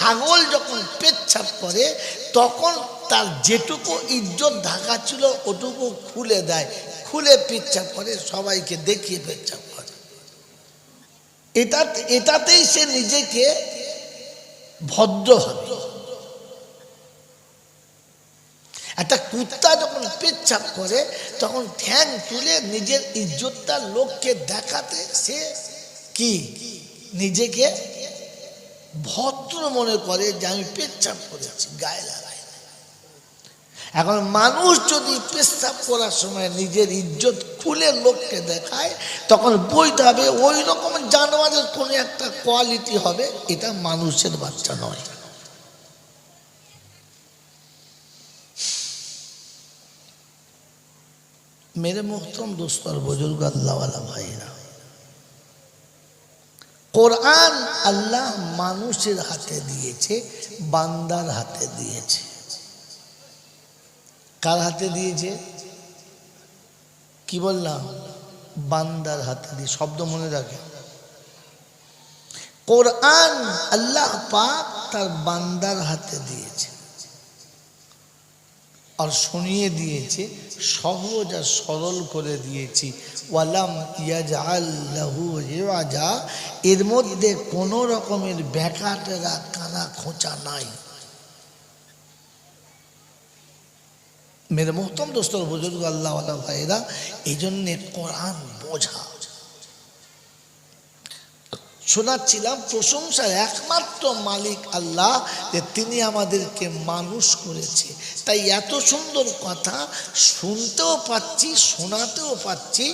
ছাগল যখন পেচ্ছাপ করে তখন তার যেটুকু ইজ্জত ঢাকা ছিল ওটুকু খুলে দেয়, খুলে পেচ্ছাপ করে, সবাইকে দেখিয়ে পেচ্ছাপ করে। এটাতেই সে নিজেকে ভদ্র হবে। একটা কুত্তা যখন পেচ্ছাপ করে তখন ঠ্যাং তুলে নিজের ইজ্জতটা লোককে দেখাতে সে কি নিজেকে ভদ্র মনে করে যে আমি পেচ্ছাপ করেছি, গায়ে লাগাই। এখন মানুষ যদি পেচ্ছাপ করার সময় নিজের ইজ্জত খুলে লোককে দেখায় তখন বইতে হবে ওই রকম জানোয়ারের কোনো একটা কোয়ালিটি হবে, এটা মানুষের বাচ্চা নয়। मेरे मोहतरम दोस्तों और बुजुर्ग अल्लाह वाला भाईरा, কোরআন আল্লাহ মানুষের হাতে দিয়েছে, বান্দার হাতে দিয়েছে। কার হাতে দিয়েছে? কি বললাম? বান্দার হাতে দিয়ে। শব্দ মনে রাখে, কোরআন আল্লাহ পাক তার বান্দার হাতে দিয়েছে আর শুনিয়ে দিয়েছে, সহজ আর সরল করে দিয়েছি। ওয়ালাম ইয়াজআল লাহু ইওয়াজা, এর মধ্যে কোনো রকমের ব্যাকাটেরা কানা খোঁচা নাই। মেরে মোহতরম দোস্তর বুজুর্গ আল্লাহ ওয়ালা ভাইরা, এই জন্যে কোরআন বোঝা। শোনাচ্ছিলাম প্রশংসার একমাত্র মালিক আল্লাহ, যে তিনি আমাদেরকে মানুষ করেছে। তাই এত সুন্দর কথা শুনতেও পাচ্ছি, শোনাতেও পাচ্ছি,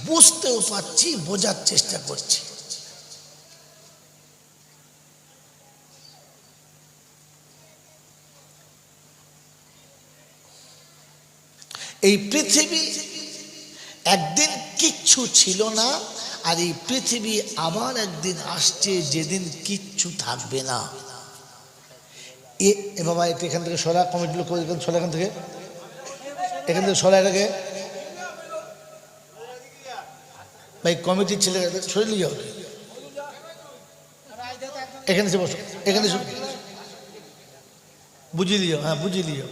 বুঝতেও পাচ্ছি, বোঝার চেষ্টা করছি। এই পৃথিবী একদিন কিচ্ছু ছিল না, আর এই পৃথিবী আবার একদিন আসছে যেদিন কিচ্ছু থাকবে না। এ বাবা, এটা এখান থেকে সরা, কমিটিগুলো করে সরা, এখান থেকে সরা, এটাকে ভাই কমিটির ছেলে সরে নিয়ে যাও, এখানে এসে বসো, এখানে বুঝিয়ে দিও। হ্যাঁ, বুঝিয়ে দিও।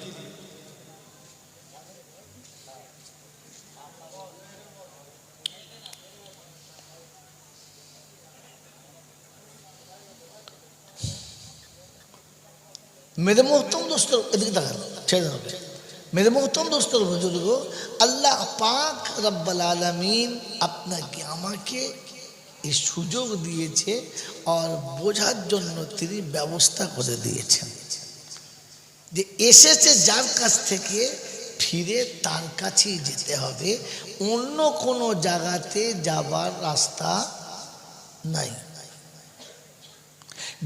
मेरे मोहतरम दोस्तों, এদিকে তাকান, ছেড়ে দেবে। मेरे मोहतरम दोस्तों बुजुर्ग, আল্লাহ পাক রব্বুল আলামিন আপনাকে আমাকে এই সুযোগ দিয়েছে আর বোঝার জন্য তিনি ব্যবস্থা করে দিয়েছেন যে এসেছে যার কাছ থেকে ফিরে তার কাছেই যেতে হবে, অন্য কোনো জায়গাতে যাবার রাস্তা নাই।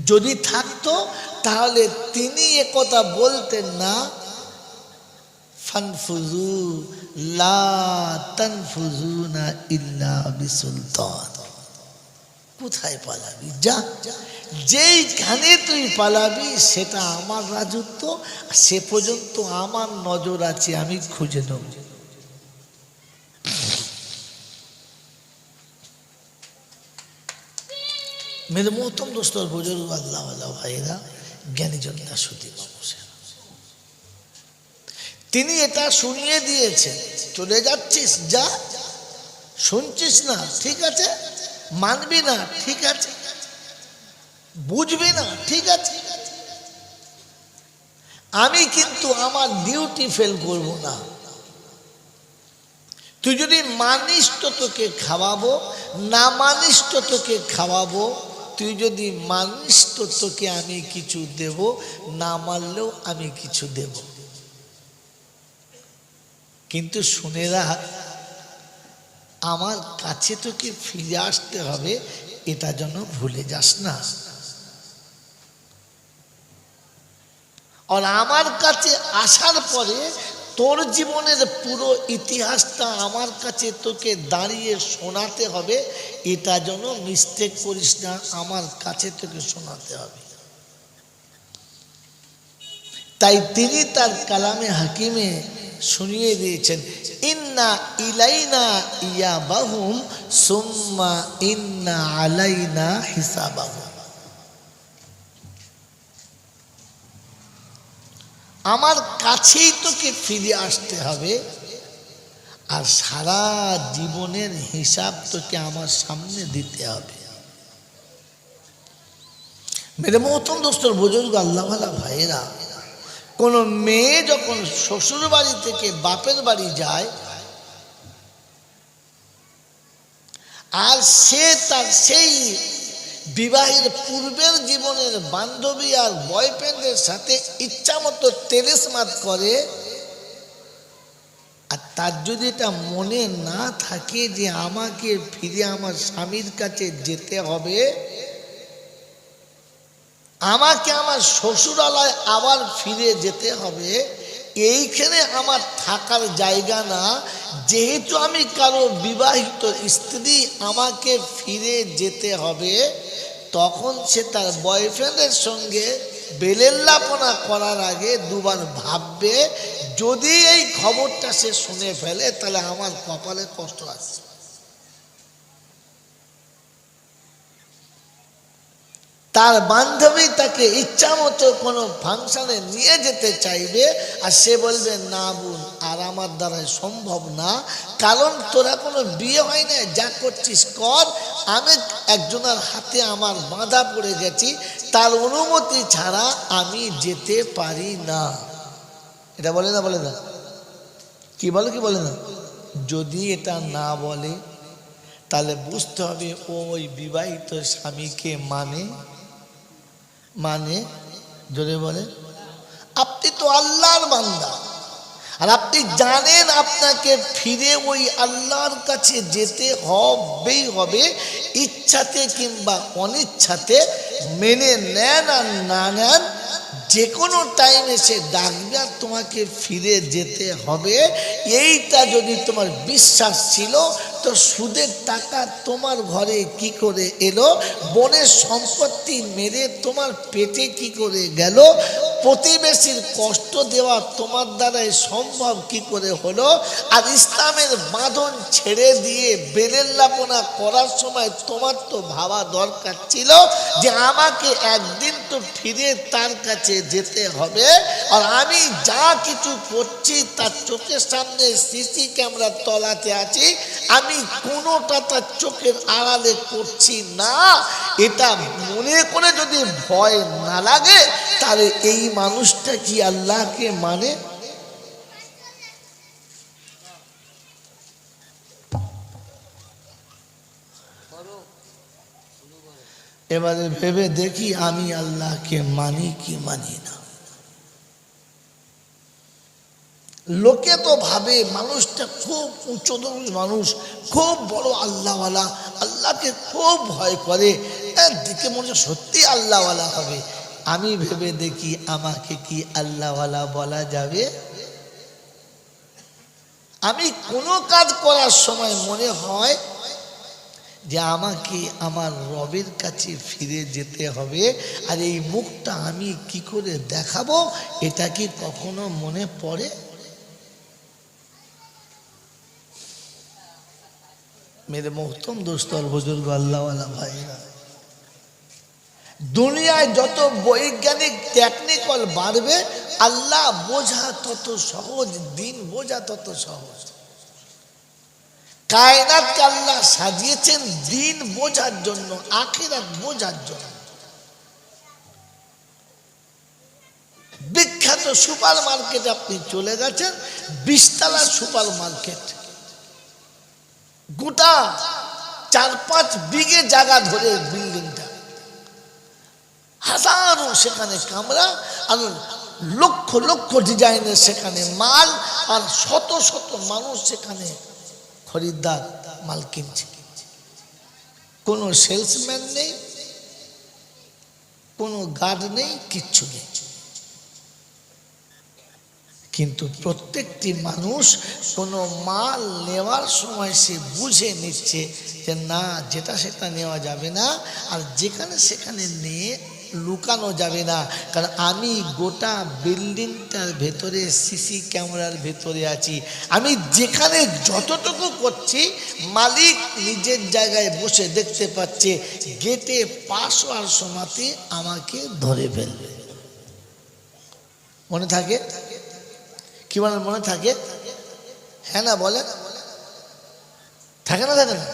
যদি থাকতো তাহলে তিনি একথা বলতেন না, ফানফুজু লা তানফুজুনা ইল্লা বিসুলতান। কোথায় পালাবি? যা, যেইখানে তুই পালাবি সেটা আমার রাজত্ব, সে পর্যন্ত আমার নজর আছে, আমি খুঁজে নেব। मेरे मोहतरम दोस्तों और बुजुर्ग अल्लाह वाला भाईरा, জ্ঞানী জনতা সুধী মানুষের, তিনি এটা শুনিয়ে দিয়েছেন, চলে যাচ্ছিস যা, শুনছিস না ঠিক আছে, মানবি না ঠিক আছে, বুঝবি না ঠিক আছে, আমি কিন্তু আমার ডিউটি ফেল করব না। তুই যদি মানিস তো তোকে খাওয়াবো, না মানিস তো তোকে খাওয়াবো, তুই যদি মানিস তো তোকে আমি কিছু দেব, না মানলেও আমি কিছু দেব। কিন্তু শুনে রাখ, আমার কাছে তোকে ফিরে আসতে হবে, এটা যেন ভুলে যাস না। আর আমার কাছে আসার পরে তোর জীবনের পুরো ইতিহাসটা আমার কাছে তোকে দাঁড়িয়ে শোনাতে হবে, এটা যেন মিস্টেক করিস না, আমার কাছে তোকে শোনাতে হবে। তাই তিনি তার কালামে হাকিমে শুনিয়ে দিয়েছেন, ইন্না ইলাইনা ইয়াবাহুম সুম্মা ইন্না আলাইনা হিসাবাহুম। আমার কাছেই তোকে ফিরে আসতে হবে, আর সারা জীবনের হিসাব তোকে আমার সামনে দিতে হবে। মেরে মহতম দোস্তর বুজুর্গ আল্লাহওয়ালা ভাইয়েরা, কোনো মেয়ে যখন শ্বশুর বাড়ি থেকে বাপের বাড়ি যায়, আর সে তার সেই বিবাহের পূর্বের জীবনের বান্ধবী আর বয়ফ্রেন্ডের সাথে ইচ্ছা মতো তেরেসমাত করে, আর তার যদি এটা মনে না থাকে যে আমাকে ফিরে আমার স্বামীর কাছে যেতে হবে, আমাকে আমার শ্বশুরালয় আবার ফিরে যেতে হবে, এইখানে আমার থাকার জায়গা না, যেহেতু আমি কারো বিবাহিত স্ত্রী, আমাকে ফিরে যেতে হবে, তখন সে তার বয়ফ্রেন্ডের সঙ্গে বেলেল্লাপনা করার আগে দুবার ভাববে, যদি এই খবরটা সে শুনে ফেলে তাহলে আমার কপালে কষ্ট আসবে। তার বান্ধবী তাকে ইচ্ছা মতো কোনো ফাংশনে নিয়ে যেতে চাইবে, আর সে বলবে না বোন, আর আমার দ্বারাই সম্ভব না, কারণ তোরা কোনো বিয়ে হয় না, যা করছিস কর, আমি একজনের হাতে আমার বাঁধা পড়ে গেছি, তার অনুমতি ছাড়া আমি যেতে পারি না। এটা বলে না, বলে না, কি বলে, কি বলে না? যদি এটা না বলে তাহলে বুঝতে হবে ওই বিবাহিত স্বামীকে মানে জোরে বলে, আপনি তো আল্লাহর বান্দা, আর আপনি জানেন আপনাকে ফিরে ওই আল্লাহর কাছে যেতে হবেই হবে, ইচ্ছাতে কিংবা অনিচ্ছাতে, মেনে নেন আর না নেন, যে কোনো টাইমে সে ডাকবে আর তোমাকে ফিরে যেতে হবে। এইটা যদি তোমার বিশ্বাস ছিল, তো সুদের টাকা তোমার ঘরে কি করে এলো, বনের সম্পত্তি মেরে তোমার পেটে কি করে গেল, প্রতিবেশীর কষ্ট দেওয়া তোমার দ্বারাই সম্ভব কি করে হলো, আর ইসলামের বাঁধন ছেড়ে দিয়ে বেলেল্লাপনা করার সময় তোমার তো ভাবা দরকার ছিল যে আমাকে একদিন তো ফিরে তার কাছে যেতে হবে, আর আমি যা কিছু করছি তার চোখের সামনে সিসি ক্যামেরা তলাতে আছি, আমি কোনোটা তার চোখের আড়ালে করছি না, এটা মনে করে যদি ভয় না লাগে, তাহলে এই মানুষটা কি আল্লাহকে মানে? এবারে ভেবে দেখি আমি আল্লাহকে মানি কি মানি না। লোকে তো ভাবে মানুষটা খুব উচ্চধর্মী মানুষ, খুব বড় আল্লাহওয়ালা, আল্লাহকে খুব ভয় করে, দেখে মনে হয় সত্যি আল্লাহওয়ালা হবে। আমি ভেবে দেখি আমাকে কি আল্লাহওয়ালা বলা যাবে? আমি কোনো কাজ করার সময় মনে হয় যে আমাকে আমার রবের কাছে ফিরে যেতে হবে, আর এই মুখটা আমি কি করে দেখাবো, এটা কি কখনো মনে পড়ে? মেরে মোহতম দোস্ত আর বুজুর্গ আল্লাহওয়ালা ভাইরা, দুনিয়ায় যত বৈজ্ঞানিক টেকনিক্যাল বাড়বে, আল্লাহ বোঝা তত সহজ, দিন বোঝা তত সহজ। কায়নাতকে আল্লাহ সাজিয়েছেন দিন বোঝার জন্য, আখিরাত বোঝার জন্য। বিখ্যাত সুপার মার্কেটে আপনি চলে গেছেন, 20 তলার সুপার মার্কেট, গোটা 4-5 বিঘে জায়গা ধরে বিল্ডিংটা, হাজারো সেখানে কামরা, আর লক্ষ লক্ষ ডিজাইনের সেখানে মাল, আর শত শত মানুষ সেখানে খরিদ্দার মাল কিনছে। কোনো সেলসম্যান নেই, কোনো গার্ড নেই, কিচ্ছু নেই, কিন্তু প্রত্যেকটি মানুষ কোনো মাল নেওয়ার সময় সে বুঝে নিচ্ছে যে না, যেটা সেটা নেওয়া যাবে না, আর যেখানে সেখানে নিয়ে লুকানো যাবে না, কারণ আমি গোটা বিল্ডিংটার ভেতরে সিসি ক্যামেরার ভেতরে আছি, আমি যেখানে যতটুকু করছি মালিক নিজের জায়গায় বসে দেখতে পাচ্ছে, গেটে পাশ হওয়ার সময়তে আমাকে ধরে ফেলবে। মনে থাকে? কি বলেন, মনে থাকে? হ্যাঁ না বলেন, থাকে না থাকে না?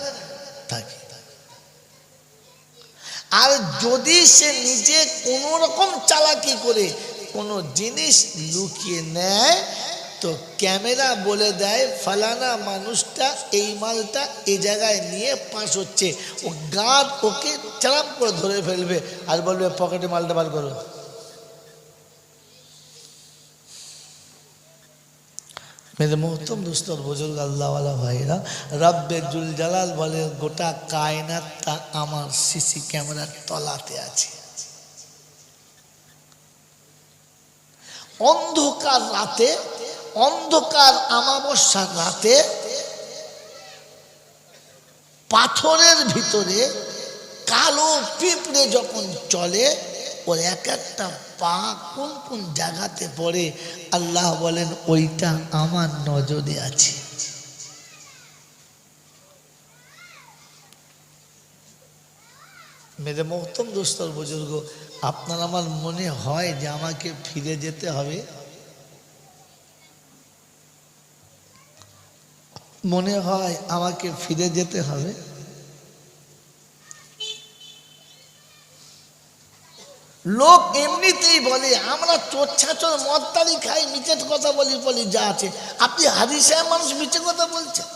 থাকে। আর যদি সে নিজে কোন রকম চালাকি করে কোনো জিনিস লুকিয়ে নেয়, তো ক্যামেরা বলে দেয় ফালানা মানুষটা এই মালটা এই জায়গায় নিয়ে পাস হচ্ছে, ও গার্ড ওকে চালাম করে ধরে ফেলবে আর বলবে পকেটে মালটা বার করো। মেরে মোহতম দুস্তর বুজুর্গ আল্লাহওয়ালা ভাইরা, রব্বে জুল জালাল বলে গোটা কায়নাতটা আমার সিসি ক্যামেরার তলাতে আছে। অন্ধকার রাতে, অন্ধকার আমাবস্যার রাতে পাথরের ভিতরে কালো পিঁপড়ে যখন চলে, ওর এক একটা পা কোন কোন জায়গাতে পড়ে আল্লাহ বলেন ওইটা আমার নজরে আছে। মেরে মোহতম দোস্তর বুজুর্গ, আপনার আমার মনে হয় যে আমাকে ফিরে যেতে হবে? মনে হয় আমাকে ফিরে যেতে হবে? লোক এমনিতেই বলে আমরা চোর ছাচর মদ তারি খাই, মিথ্যে কথা বলি বলি যা আছে। আপনি হাদিসে মানুষ মিথ্যে কথা বলছেন,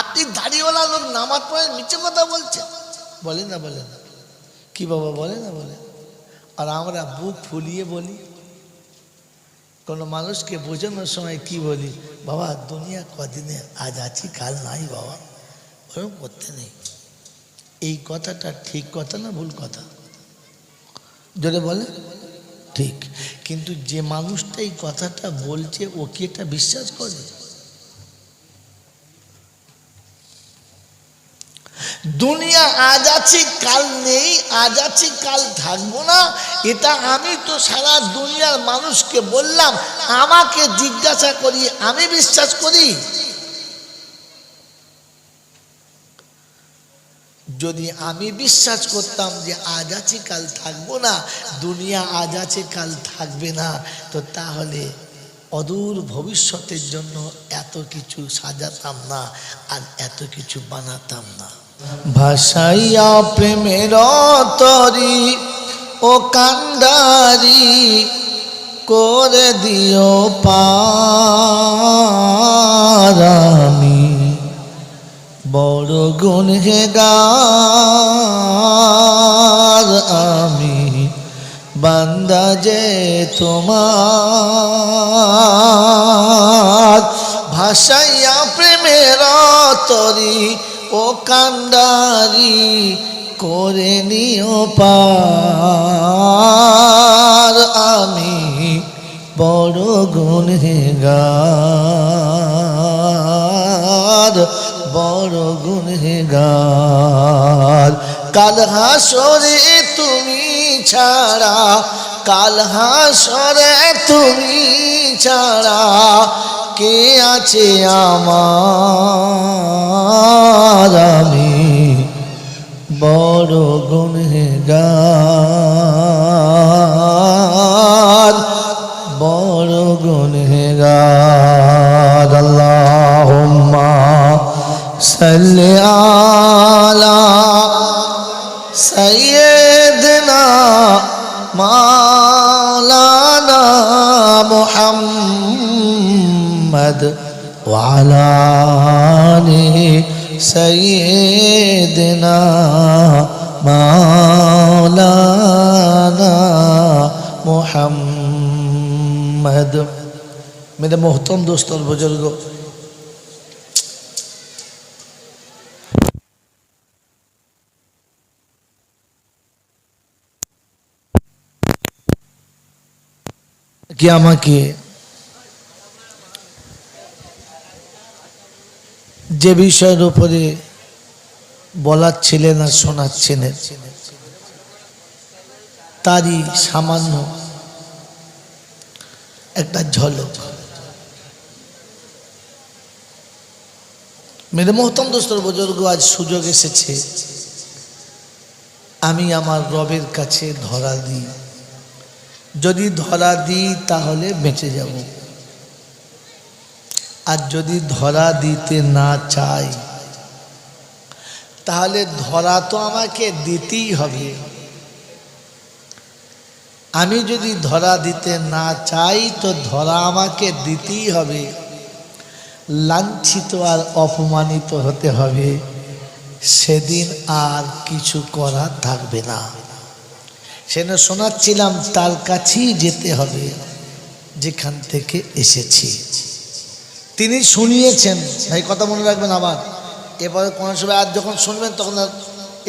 আপনি দাড়িওয়ালা লোক নামাজ পড়েন মিথ্যে কথা বলছেন, বলে না বলে না? কি বাবা বলে না বলে? আর আমরা বুক ফুলিয়ে বলি, কোনো মানুষকে বোঝানোর সময় কি বলি, বাবা দুনিয়া কদিনে, আজ আছি কাল নাই বাবা, ওরকম করতে নেই। এই কথাটা ঠিক কথা না ভুল কথা? যদি বলে ঠিক, কিন্তু যে মানুষটা এই কথাটা বলছে ও কি এটা বিশ্বাস করে? দুনিয়া আজ আছি কাল নেই, আজ আছি কাল থাকবো না, এটা আমি তো সারা দুনিয়ার মানুষকে বললাম, আমাকে জিজ্ঞাসা করি আমি বিশ্বাস করি? যদি আমি বিশ্বাস করতাম যে আজ আছি কাল থাকবো না, দুনিয়া আজ আছে কাল থাকবে না, তো তাহলে অদূর ভবিষ্যতের জন্য এত কিছু সাজাতাম না আর এত কিছু বানাতাম না। ভাসাইয়া প্রেমের তরি ও কান্ডারি করে দিও পার, আমি বড় গুনহেগার, আমি বান্দা যে তোমার। ভাসাইয়া প্রেমের তরি ও কান্ডারি করে নিও পার, আমি বড় গুনহেগার, বড় গুনহেগার। কাল হাসরে তুমি ছাড়া, কাল হাসরে তুমি ছাড়া কে আছে আমার, আমি বড় গুনহেগার, বড় গুনহেগার। আল্লাহুম্মা সাল্লি আলা সাইয়্যিদিনা মাওলানা মুহাম্মদ ওয়া আলা আলি সাইয়্যিদিনা মাওলানা মুহাম্মদ। मेरे मोहतरम दोस्त और बुजुर्गों, কি আমাকে যে বিষয়ের উপরে বলাচ্ছিলেন আর শোনাচ্ছিলেন তারই সামান্য একটা ঝলক। मेरे मोहतरम दोस्तों बुजुर्ग, आज সুযোগ এসেছে আমি আমার রবের কাছে ধরা দিই যদি ধরা দিই তাহলে বেঁচে যাব, আর যদি ধরা দিতে না চাই তাহলে ধরা তো আমাকে দিতেই হবে। আমি যদি ধরা দিতে না চাই তো ধরা আমাকে দিতেই হবে, লাঞ্ছিত আর অপমানিত হতে হবে, সেদিন আর কিছু করা থাকবে না। সেদিন শোনাচ্ছিলাম তার কাছেই যেতে হবে যেখান থেকে এসেছি। তিনি শুনিয়েছেন, এই কথা মনে রাখবেন। আবার এবারে কোনো সময় আর যখন শুনবেন তখন আর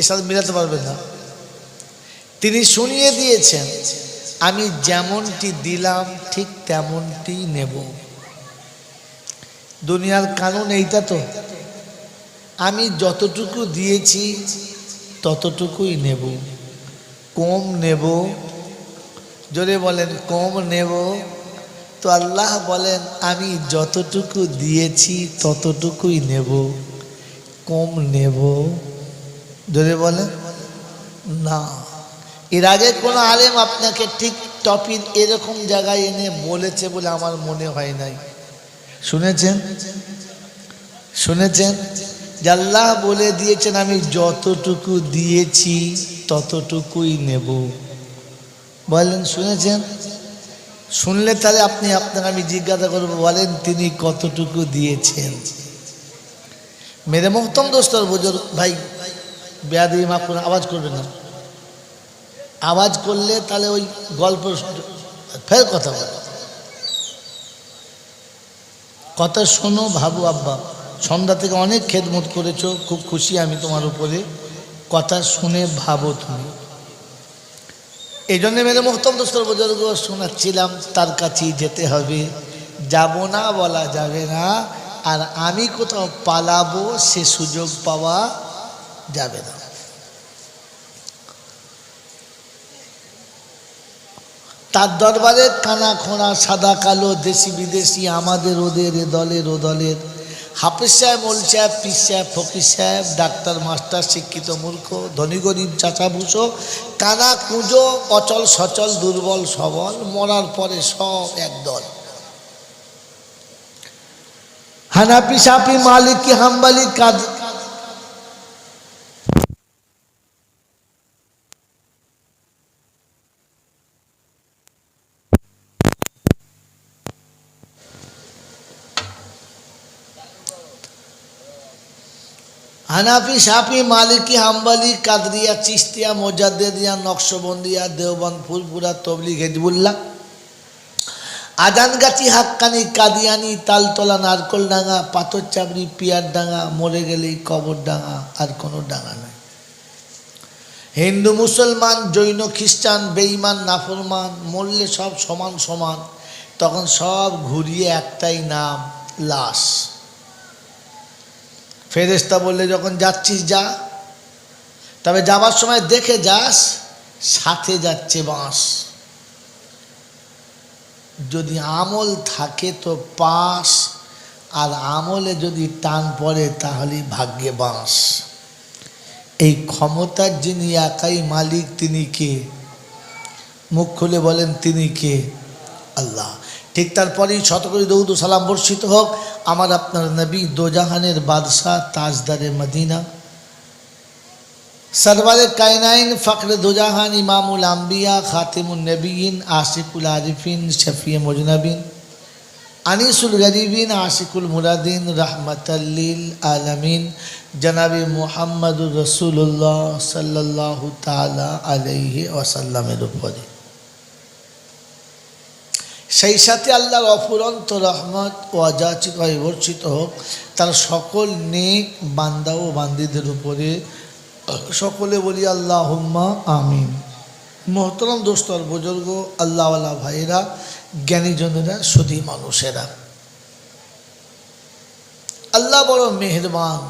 এর সাথে মিলাতে পারবেন না। তিনি শুনিয়ে দিয়েছেন, আমি যেমনটি দিলাম ঠিক তেমনটি নেব। দুনিয়ার কানুন এইটা তো, আমি যতটুকু দিয়েছি ততটুকুই নেব, কম নেব। জোরে বলেন কম নেব। তো আল্লাহ বলেন আমি যতটুকু দিয়েছি ততটুকুই নেব, কম নেব। জোরে বলেন না। এর আগে কোনো আলেম আপনাকে ঠিক টপিক এরকম জায়গায় এনে বলেছে বলে আমার মনে হয় নাই। শুনেছেন? শুনেছেন যে আল্লাহ বলে দিয়েছেন আমি যতটুকু দিয়েছি ততটুকুই নেব। বলেন শুনেছেন? শুনলে তাহলে আপনি আপনাকে আমি জিজ্ঞাসা করবো, বলেন তিনি কতটুকু দিয়েছেন? মেরে মোহতম দোস্তর বুজুর্গ ভাই, বেয়াদবি মাফ করে, আওয়াজ করবে না। আওয়াজ করলে তাহলে ওই গল্প ফের কথা বলে। কথা শোনো, ভাবু আব্বা, সন্ধ্যা থেকে অনেক খেদমত করেছো, খুব খুশি আমি তোমার উপরে। কথা শুনে ভাবো তুমি। এই জন্যে মেরে মোহতম দোস্তর বুজুর্গ শোনাচ্ছিলাম তার কাছেই যেতে হবে, যাব না বলা যাবে না। আর আমি কোথাও পালাবো সে সুযোগ পাওয়া যাবে না। তার দরবারে কানা খোঁড়া সাদা কালো দেশি বিদেশি আমাদের ওদের এ দলের ও দলের, হাফেজ সাহেব, মোল সাহেব, পীর সাহেব, ফকির সাহেব, ডাক্তার মাস্টার, শিক্ষিত মূর্খ, ধনী গরিব, চাচা ভুষো, কানা কুঁজো, অচল সচল, দুর্বল সবল, মরার পরে সব একদল। হানাফি, শাফি, মালিকি, হাম্বলি, হানাফি, শাফি, মালিকি, হাম্বলি, কাদরিয়া, চিস্তিয়া, মোজাদ্দেদিয়া, নকশবন্দিয়া, দেওবন্দ, ফুলপুরা, তবলিগ, হিজবুল্লাহ, আজানগাছি, হাক্কানি, কাদিয়ানি, তালতলা, নারকলডাঙ্গা, পাথরচাবড়ি, পিয়ারডাঙ্গা, মরে গেলেই কবরডাঙ্গা, আর কোনো ডাঙ্গা নাই। হিন্দু, মুসলমান, জৈন, খ্রিস্টান, বেঈমান, নাফরমান, মরলে সব সমান সমান। তখন সব ঘুরিয়ে একটাই নাম, লাশ। ফেরেশতা বললে যখন যাচ্ছিস যা, তবে যাবার সময় দেখে যাস সাথে যাচ্ছে বাঁশ। যদি আমল থাকে তো পাস, আর আমলে যদি টান পড়ে তাহলেই ভাগ্যে বাঁশ। এই ক্ষমতার যিনি একাই মালিক তিনি কে? মুখ খুলে বলেন তিনি কে? আল্লাহ। ঠিক তারপরেই শতকরি দরুদ ও সালাম বর্ষিত হোক আমার আপনার নবী, দোজাহানের বাদশাহ, তাজদারে মদিনা, সরওয়ারে কায়নাইন, ফখরে দোজাহান, ইমামুল আম্বিয়া, খাতিমুন নবীন, আশিকুল আরিফিন, শফিয়ে মুজনবিন, আনিসুল গরিবিন, আশিকুল মুরাদিন, রহমতাল্লিল আলমিন, জনাবি মুহাম্মদুর রসুল্লাহ সাল্লাল্লাহু তাআলা আলাইহি ওয়াসাল্লামের উপরে, সেই সাথে আল্লাহর অফুরন্ত রহমত ও অযাচিত বর্ষিত হোক তার সকল নেক বান্দা ও বান্দীদের উপরে। সকলে বলি আল্লাহুম্মা আমিন। মোহতরম দোস্তর বুজুর্গ, আল্লাহওয়ালা ভাইরা, জ্ঞানীজনেরা, সুধী মানুষেরা, আল্লাহ বড় মেহেরবান,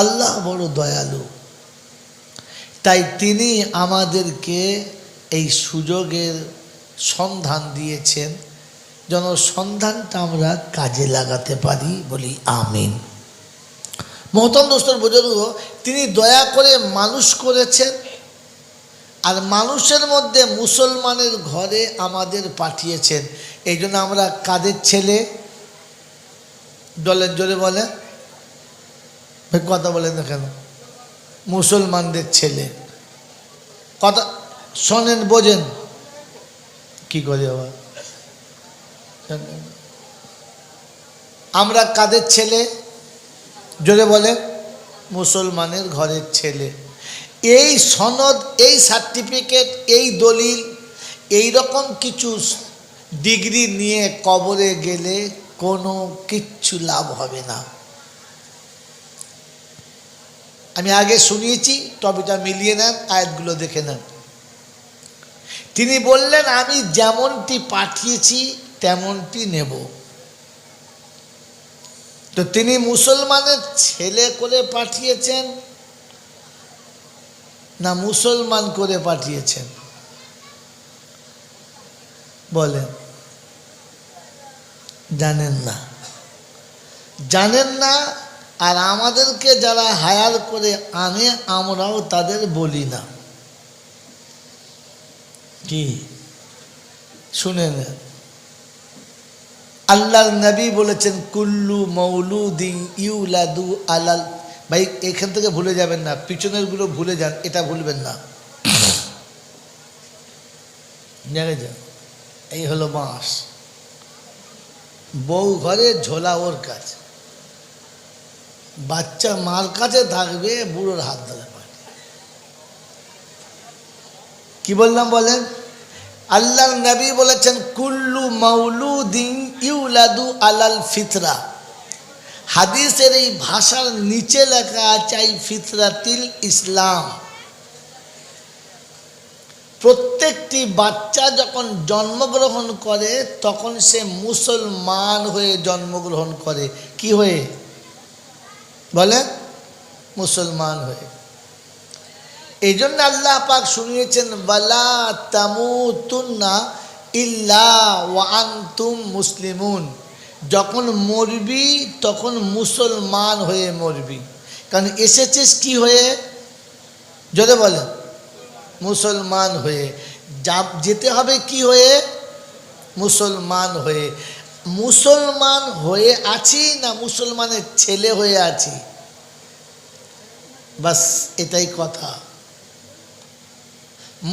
আল্লাহ বড় দয়ালু। তাই তিনি আমাদেরকে এই সুযোগের সন্ধান দিয়েছেন, যেন সন্ধানটা আমরা কাজে লাগাতে পারি। বলি আমিন। মহতরম দোস্তর বুজুর্গ, তিনি দয়া করে মানুষ করেছেন, আর মানুষের মধ্যে মুসলমানের ঘরে আমাদের পাঠিয়েছেন। এই জন্য আমরা কাদের ছেলে? দলের জোরে বলে, কথা বলেন না কেন? মুসলমানদের ছেলে। কথা শোনেন, বোঝেন কি করে আবার? আমরা কাদের ছেলে? জোরে বলে, মুসলমানের ঘরের ছেলে। এই সনদ, এই সার্টিফিকেট, এই দলিল, এই রকম কিছু ডিগ্রি নিয়ে কবরে গেলে কোনো কিচ্ছু লাভ হবে না। আমি আগে শুনিয়েছি, টপিকটা মিলিয়ে নেন, আয়াতগুলো দেখে নেন। তিনি বললেন, আমি যেমনটি পাঠিয়েছি তেমনটি নেব। তো তিনি মুসলমানের ছেলে করে পাঠিয়েছেন না মুসলমান করে পাঠিয়েছেন? বলেন। জানেন না, জানেন না। আর আমাদেরকে যারা হায়ার করে আনে, আমরাও তাদের বলি না। কি শুনে নেন, আল্লাহর নবী বলেছেন, কুল্লু মৌলুদিন ইউলাদু আলাল। ভাই এখান থেকে ভুলে যাবেন না, পিছনের গুলো ভুলে যান, এটা ভুলবেন না। জানে যান, এই হলো বাঁশ। বউ ঘরে, ঝোলা ওর কাছে, বাচ্চা মার কাছে থাকবে, বুড়োর হাত ধরে পারে। কি বললাম বলেন? আল্লাহর নবী বলেছেন, কুল্লু মাউলুদিন ইউলাদু আলাল ফিতরা। হাদিসের এই ভাষার নিচে লেখা আছে ফিতরাতিল ইসলাম। প্রত্যেকটি বাচ্চা যখন জন্মগ্রহণ করে তখন সে মুসলমান হয়ে জন্মগ্রহণ করে। কি হয়ে? বলে, মুসলমান হয়ে। এই জন্য আল্লাহ পাক শুনিয়েছেন, ওয়ালা তামুতুন্না ইল্লা ওয়া আনতুম মুসলিমুন। যখন মরবি তখন মুসলমান হয়ে মরবি। কারণ এসেছিস কি হয়ে? যদি বলে মুসলমান হয়ে, যেতে হবে কি হয়ে? মুসলমান হয়ে। মুসলমান হয়ে আছি না মুসলমানের ছেলে হয়ে আছি? বাস এটাই কথা।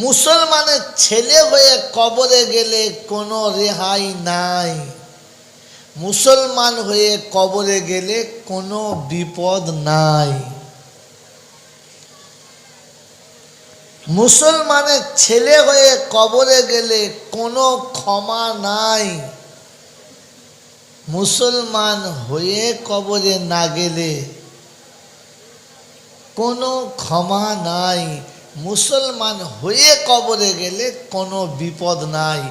মুসলমানের ছেলে হয়ে কবরে গেলে কোনো রেহাই নাই। মুসলমান হয়ে কবরে গেলে কোনো বিপদ নাই। মুসলমানের ছেলে হয়ে কবরে গেলে কোনো ক্ষমা নাই। মুসলমান হয়ে কবরে না গেলে কোনো ক্ষমা নাই। মুসলমান হয়ে কবরে গেলে কোনো বিপদ নাই।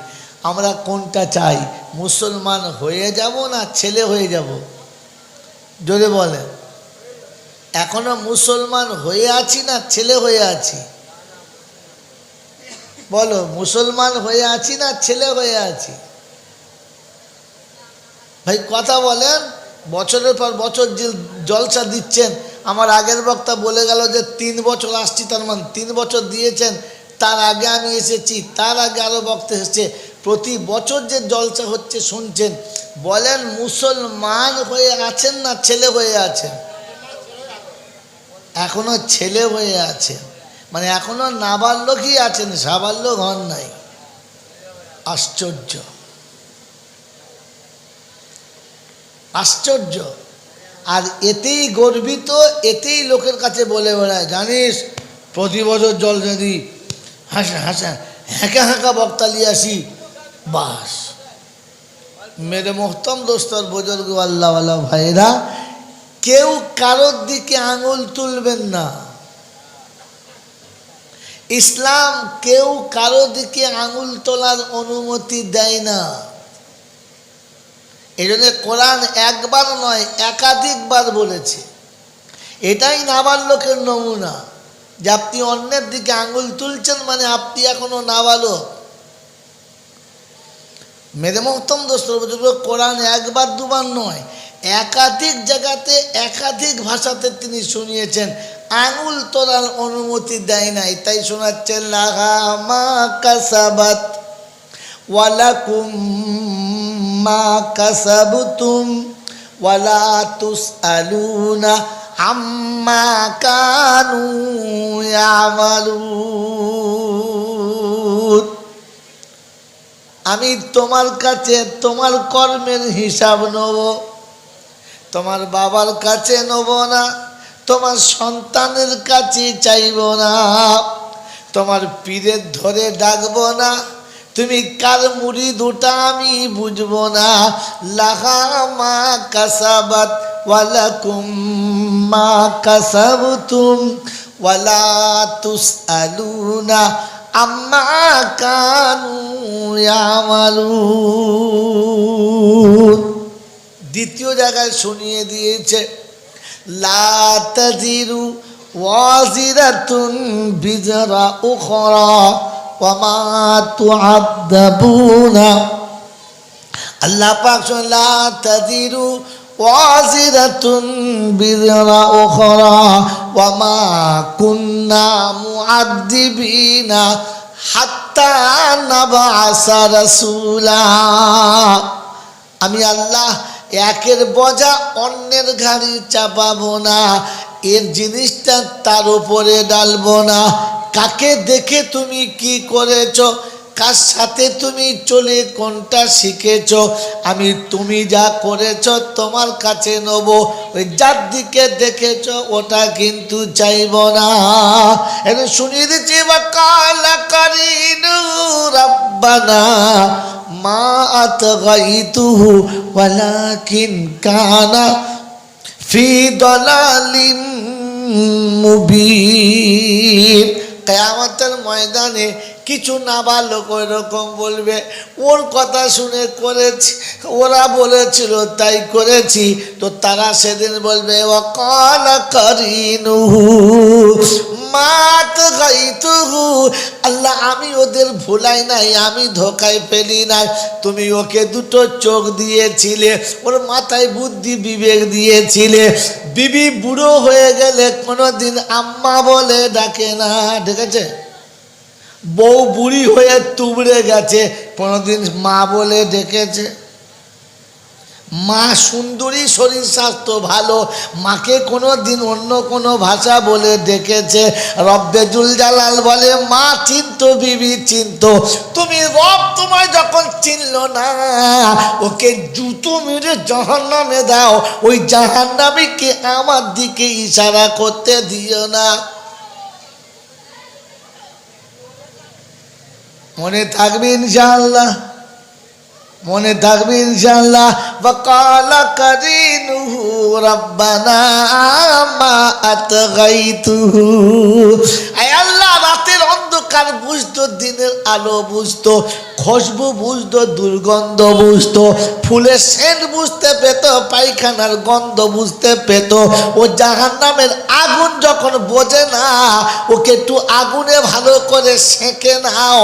আমরা কোনটা চাই? মুসলমান হয়ে যাব না ছেলে হয়ে যাব? জোরে বলেন। এখনো মুসলমান হয়ে আছি না ছেলে হয়ে আছি? বলো, মুসলমান হয়ে আছি না ছেলে হয়ে আছি? ভাই কথা বলেন। বছরের পর বছর যে জলসা দিচ্ছেন, আমার আগের বক্তা বলে গেল যে 3 বছর আসছি, তার মানে 3 বছর দিয়েছেন। তার আগে আমি এসেছি, তার আগে আরও বক্তা এসেছে। প্রতি বছর যে জলসা হচ্ছে শুনছেন, বলেন মুসলমান হয়ে আছেন না ছেলে হয়ে আছেন? এখনো ছেলে হয়ে আছে, মানে এখনো নাবালকই আছেন, সাবালক হন নাই। আশ্চর্য, আশ্চর্য। আর এতেই গর্বিত, এতেই লোকের কাছে বলে বেড়ায়, জানিস প্রতি বছর জল যদি হাসা হাসা হ্যাঁকা হ্যাঁকা বক্তা নিয়ে আসি, বাস। মেরে মোহতম দোস্তর বুজুর্গ আল্লাহওয়ালা ভাইরা, কেউ কারোর দিকে আঙুল তুলবেন না। ইসলাম কেউ কারো দিকে আঙুল তোলার অনুমতি দেয় না। এই জন্য কোরআন একবার নয় একাধিকবার বলেছে। এটাই নাবালকের নমুনা, যে আপনি অন্যের দিকে আঙুল তুলছেন মানে আপনি এখনো নাবালক। মেরে মোহতম দোস্ত বুজুর্গ, কোরআন একবার দুবার নয় একাধিক জায়গাতে একাধিক ভাষাতে তিনি শুনিয়েছেন, আঙুল তোলার অনুমতি দেয় নাই। তাই শোনাচ্ছেন লাহা মা কাসাবাত ওয়ালাকুম মা কাসাবতুম ওয়ালা তুসআলুনা আম্মা কানু ইয়ামালুন। আমি তোমার কাছে তোমার কর্মের হিসাব নেব, তোমার বাবার কাছে নেব না, তোমার সন্তানের কাছে চাইব না, তোমার পীরের ধরে ডাকবো না, তুমি কার মুরিদ ওটা আমি বুঝবো না। লাহা মা কাসাবাত ওয়ালাকুম মা কাসাবতুম ওয়ালা তুসআলুনা আম্মা কানু ইয়ামালুন। দ্বিতীয় জায়গায় শুনিয়ে দিয়েছে লা তাজিরু ওয়াজিরাতুন বিজরা উখরা ওয়া মা তুআদ্দাবুনা। আল্লাহ পাক লা তাজিরু ওয়াজিরাতুন বিজরা উখরা ওয়া মা কুন্না মুআদ্দিবিনা হাত্তা নাবআসা রাসূলা। আমি আল্লাহ একের বোঝা অন্যের ঘাড়ি চাপাবো না, এর জিনিসটা তার উপরে ডালবো না। কাকে দেখে তুমি কি করেছো, কার সাথে তুমি চলে কোনটা শিখেছো, আমি তুমি যা করেছো তোমার কাছে নেব, ওই যার দিকে দেখেছো ওটা কিন্তু চাইব না। এটা শুনিয়ে দিচ্ছি ওয়াকালা কারিনু রাব্বানা মা আতগাইতুহু ওয়ালাকিন কানা ফি দালালিম মুবিন। কিয়ামতের ময়দানে কিছু নাবালক ওই রকম বলবে, ওর কথা শুনে করেছি, ওরা বলেছিল তাই করেছি। তো তারা সেদিন বলবে ওয়াকালা কারিনুহু মাত গাইতুহু, আল্লাহ আমি ওদের ভুলাই নাই, আমি ধোকায় ফেলি নাই। তুমি ওকে দুটো চোখ দিয়েছিলে, ওর মাথায় বুদ্ধি বিবেক দিয়েছিলে। বিবি বুড়ো হয়ে গেলে কোনোদিন আম্মা বলে ডাকে না, ঠিক আছে? বউ বুড়ি হয়ে তুবড়ে গেছে, কোনোদিন মা বলে ডেকেছে? মা সুন্দরী, শরীর স্বাস্থ্য ভালো, মাকে কোনো দিন অন্য কোনো ভাষা বলে ডেকেছে? রব্বে জুল জালাল বলে মা চিনতো, বিবি চিনতো। তুমি রব তোমায় যখন চিনলো না, ওকে জুতো মেরে জাহান্নামে দাও, ওই জাহান্নামীকে আমার দিকে ইশারা করতে দিও না। মনে থাকবে ইনশাআল্লাহ, মনে থাকবে ইনশাআল্লাহ। ওয়াকালা কারিনুহু রাব্বানা মা আতগাইতুহু। আয় আল্লাহ, রাতের অন্ধকার বুঝতো, দিনের আলো বুঝতো, খুশবু বুঝতো, দুর্গন্ধ বুঝতো, ফুলের সেন্ট বুঝতে পেত, পায়খানার গন্ধ বুঝতে পেত। ও জাহান্নামের আগুন যখন বোঝে না, ওকে একটু আগুনে ভালো করে সেঁকে নাও,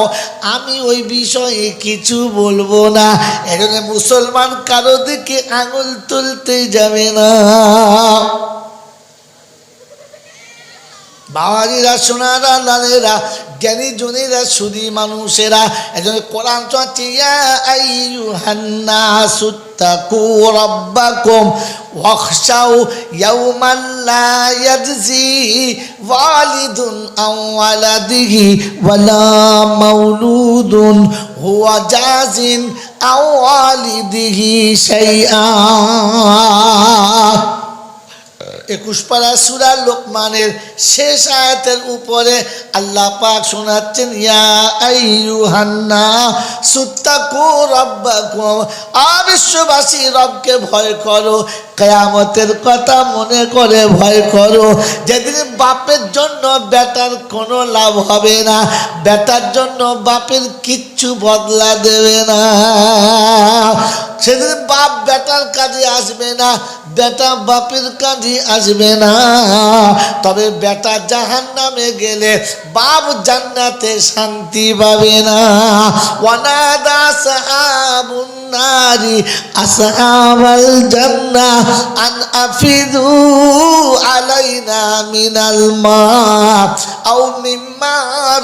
আমি ওই বিষয়ে কিছু বলবো না। এজন্য মুসলমান কারো দিকে আঙুল তুলতে যাবে না। বাবাজিরা, সোনারা, লালেরা, জ্ঞানী জনেরা, সুদী মানুষেরা, এজন্য কোরআন চলছে ইয়া আইয়ুহান নাসু তাকু রাব্বাকুম ওয়াখশাউ ইয়াওমান লা ইয়াজজি ওয়ালিদুন আন ওয়ালাদিহি ওয়ালা মাউলুদুন হুয়া জাজিন আন ওয়ালিদিহি শাইআ। 21 পারা সূরা লোকমানের শেষ আয়াতের উপরে আল্লাহ পাক শোনাচ্ছেন ইয়া আইয়ুহান নাসু তাকু রাব্বাকুম। বিশ্ববাসী, রবকে ভয় করো, কিয়ামতের কথা মনে করে ভয় করো। যেদিন বাপের জন্য বেটার কোনো লাভ হবে না, বেটার জন্য বাপের কিচ্ছু বদলা দেবে না। সেদিন বাপ বেটার কাজে আসবে না, বেটা বাপের কাজে আসবে না। তবে বেটা জাহান্নামে গেলে বাপ জান্নাতে শান্তি পাবে না। ওয়ানাদা আসহাবুন নারি আসহাবাল জান্নাহ আন আফিদু আলাইনা মিনাল মা আও মিম্মা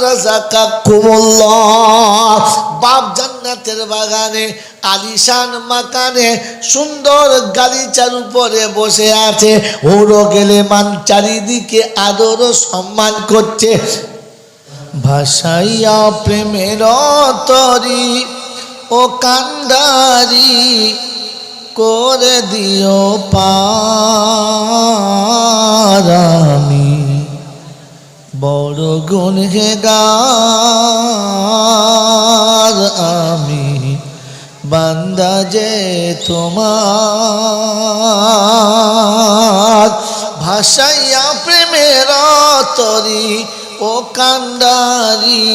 রাযাকাকুমুল্লাহ। বাপ জান্নাতের বাগানে আলিশান মাকানে সুন্দর গালিচার উপরে বসে আছে, ওরো গেলে মান চারিদিকে আদর ও সম্মান করছে। ভাসাইয়া প্রেমের তরি ও কান্ডারি করে দিও পার, আমি বড় গুনহেগার, আমি বান্দা যে তোমার। ভাসাইয়া প্রেমের তরি ও কান্ডারি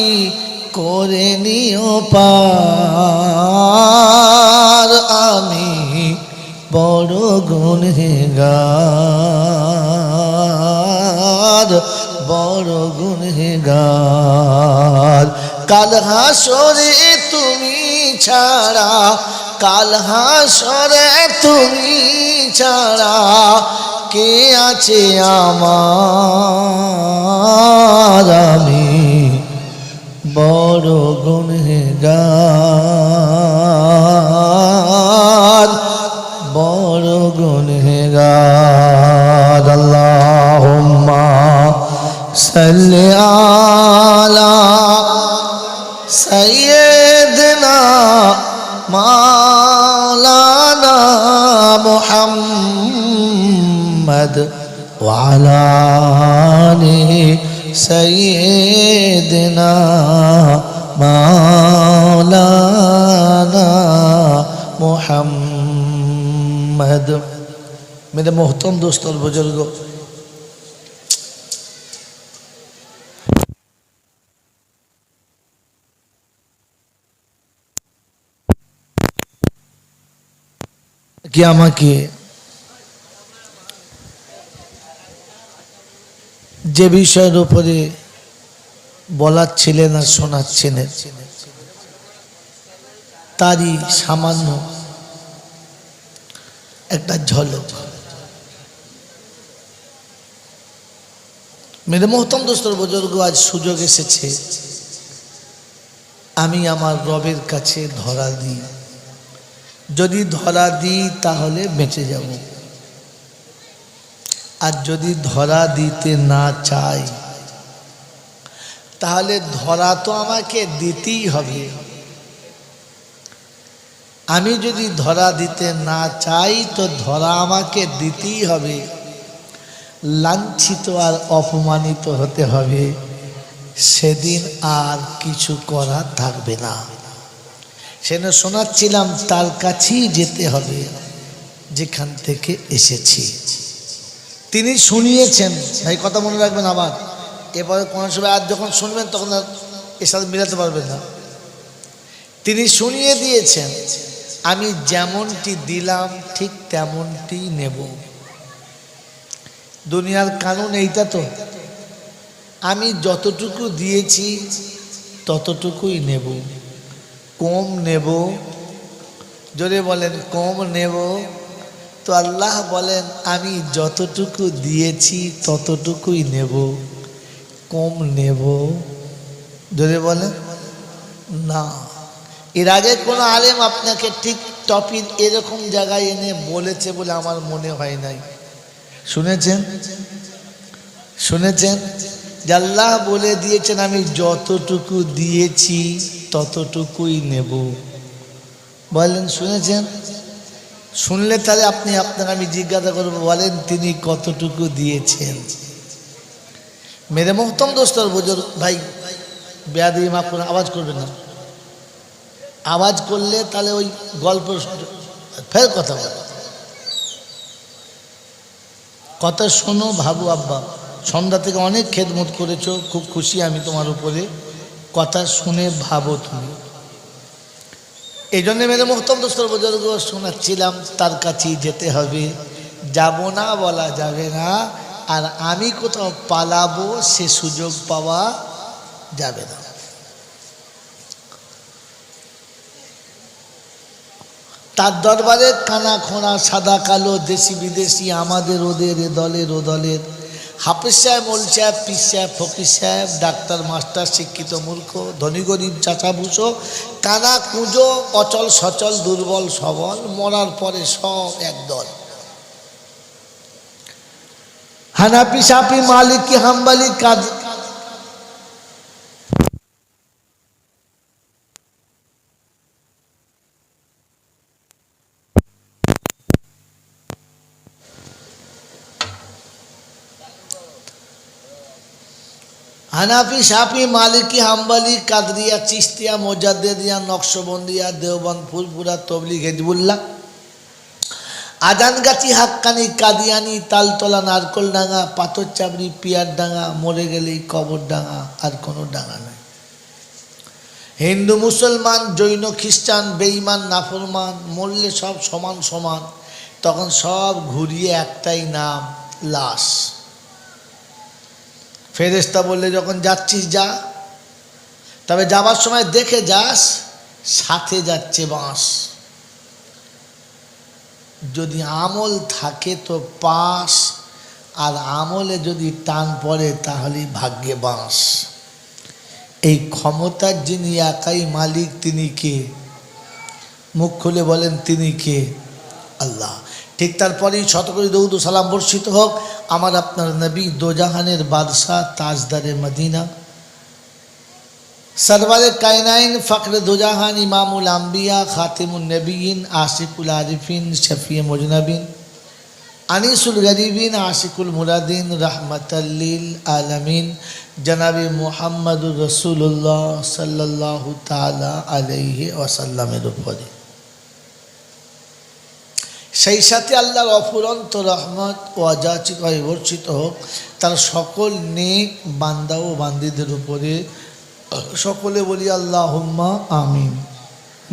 করে নিও পার, আমি বড় গুনহেগার, বড় গুনহেগার। কাল হাসরে তুমি ছাড়া, কাল হাসরে তুমি ছাড়া কে আছে আমার, আমি বড় গুনহেগার, বড় গুনহেগার। আল্লাহুম্মা সাল্লি আলা সাইয়্যিদিনা মাওলানা মুহাম্মদ ওয়া আলা আলি সাইয়্যিদিনা মাওলানা মুহাম্মদ। मेरे मोहतरम दोस्त और बुजुर्गों, কি আমাকে যে বিষয়ের উপরে বলাচ্ছিলেন আর শোনাচ্ছিলেন তারই সামান্য একটা ঝলক। মেরে মোহতরম দোস্তর বুজুর্গ, আজ সুযোগ এসেছে আমি আমার রবের কাছে ধরা দিই। যদি ধরা দিই তাহলে বেঁচে যাব, আর যদি ধরা দিতে না চাই তাহলে ধরা তো আমাকে দিতেই হবে। আমি যদি ধরা দিতে না চাই তো ধরা আমাকে দিতেই হবে, লাঞ্ছিত আর অপমানিত হতে হবে। সেদিন আর কিছু করা থাকবে না। সেদিন শোনাচ্ছিলাম তার কাছেই যেতে হবে যেখান থেকে এসেছি। তিনি শুনিয়েছেন, এই কথা মনে রাখবেন। আবার এরপরে কোনো সময় আর যখন শুনবেন তখন আর এর সাথে মিলাতে পারবেন না। তিনি শুনিয়ে দিয়েছেন, আমি যেমনটি দিলাম ঠিক তেমনটি নেব। দুনিয়ার কানুন এইটা তো, আমি যতটুকু দিয়েছি ততটুকুই নেব। কম নেব, জোরে বলেন কম নেব। তো আল্লাহ বলেন আমি যতটুকু দিয়েছি ততটুকুই নেব, কম নেব। জোরে বলেন না। এর আগে কোনো আলেম আপনাকে ঠিক টপিক এরকম জায়গায় এনে বলেছে বলে আমার মনে হয় নাই। শুনেছেন? শুনেছেন যে আল্লাহ বলে দিয়েছেন আমি যতটুকু দিয়েছি ততটুকুই নেব। বলেন শুনেছেন? শুনলে তাহলে আপনি আপনাকে আমি জিজ্ঞাসা করব, বলেন তিনি কতটুকু দিয়েছেন? মেরে মোহতরম দোস্তর বুজুর্গ ভাই, বেয়াদবি মাফ করুন, আওয়াজ করবেন না। আওয়াজ করলে তাহলে ওই গল্প ফের কথা বলে। কথা শোনো, ভাবু আব্বা, সন্ধ্যা থেকে অনেক খেদমত করেছো, খুব খুশি আমি তোমার উপরে। কথা শুনে ভাবো তুমি। এই জন্যে মেরে মোহতরম দোস্তর বুজুর্গ শোনাচ্ছিলাম তার কাছেই যেতে হবে, যাব না বলা যাবে না। আর আমি কোথাও পালাবো সে সুযোগ পাওয়া যাবে না। তার দরবারে কানা খোঁড়া সাদা কালো দেশি বিদেশি আমাদের ওদের এ দলের ও দলের হাফেজ সাহেব মোল সাহেব পীর সাহেব ফকির সাহেব ডাক্তার মাস্টার শিক্ষিত মূর্খ ধনী গরিব চাচা ভুষো কানা কুঁজো অচল সচল দুর্বল সবল মরার পরে সব একদল। হানাফি শাফি মালিকি হাম্বলি কাদ হানাফি শাফি মালিকি হাম্বলি কাদরিয়া চিস্তিয়া মোজাদ্দেদিয়া নকশবন্দিয়া দেওবন্দ ফুলপুরা তবলিগ হিজবুল্লাহ আজানগাছি হাক্কানি কাদিয়ানি তালতলা নারকলডাঙ্গা পাথরচাবড়ি পিয়ারডাঙ্গা মরে গেলেই কবরডাঙ্গা আর কোনো ডাঙ্গা নাই। হিন্দু মুসলমান জৈন খ্রিস্টান বেঈমান নাফরমান মরলে সব সমান সমান, তখন সব ঘুরিয়ে একটাই নাম লাশ। ফেরেশতা বললে যখন যাচ্ছিস যা, তবে যাবার সময় দেখে যাস সাথে যাচ্ছে বাঁশ। যদি আমল থাকে তো পাস, আর আমলে যদি টান পড়ে তাহলেই ভাগ্যে বাঁশ। এই ক্ষমতার যিনি একাই মালিক তিনি কে? মুখ খুলে বলেন তিনি কে? আল্লাহ। ঠিক তারপরেই শতকরি দরুদ ও সালাম বর্ষিত হোক আমার আপনার নবী দোজাহানের বাদশাহ তাজদারে মদিনা সরওয়ারে কায়নাইন ফখরে দোজাহান ইমামুল আম্বিয়া খাতিমুন নবীন আশিকুল আরিফিন শফিয়ে মুজনবিন আনিসুল গরিবিন আশিকুল মুরাদিন রহমতাল্লিল আলমিন জনাবি মুহাম্মদুর রসুল্লাহ সাল্লাল্লাহু তাআলা আলাইহি ওয়াসাল্লামের উপরে, সেই সাথে আল্লাহর অফুরন্ত রহমত ও অযাচিত বর্ষিত হোক তার সকল নেক বান্দা ও বান্দীদের উপরে। সকলে বলি আল্লাহুম্মা আমিন।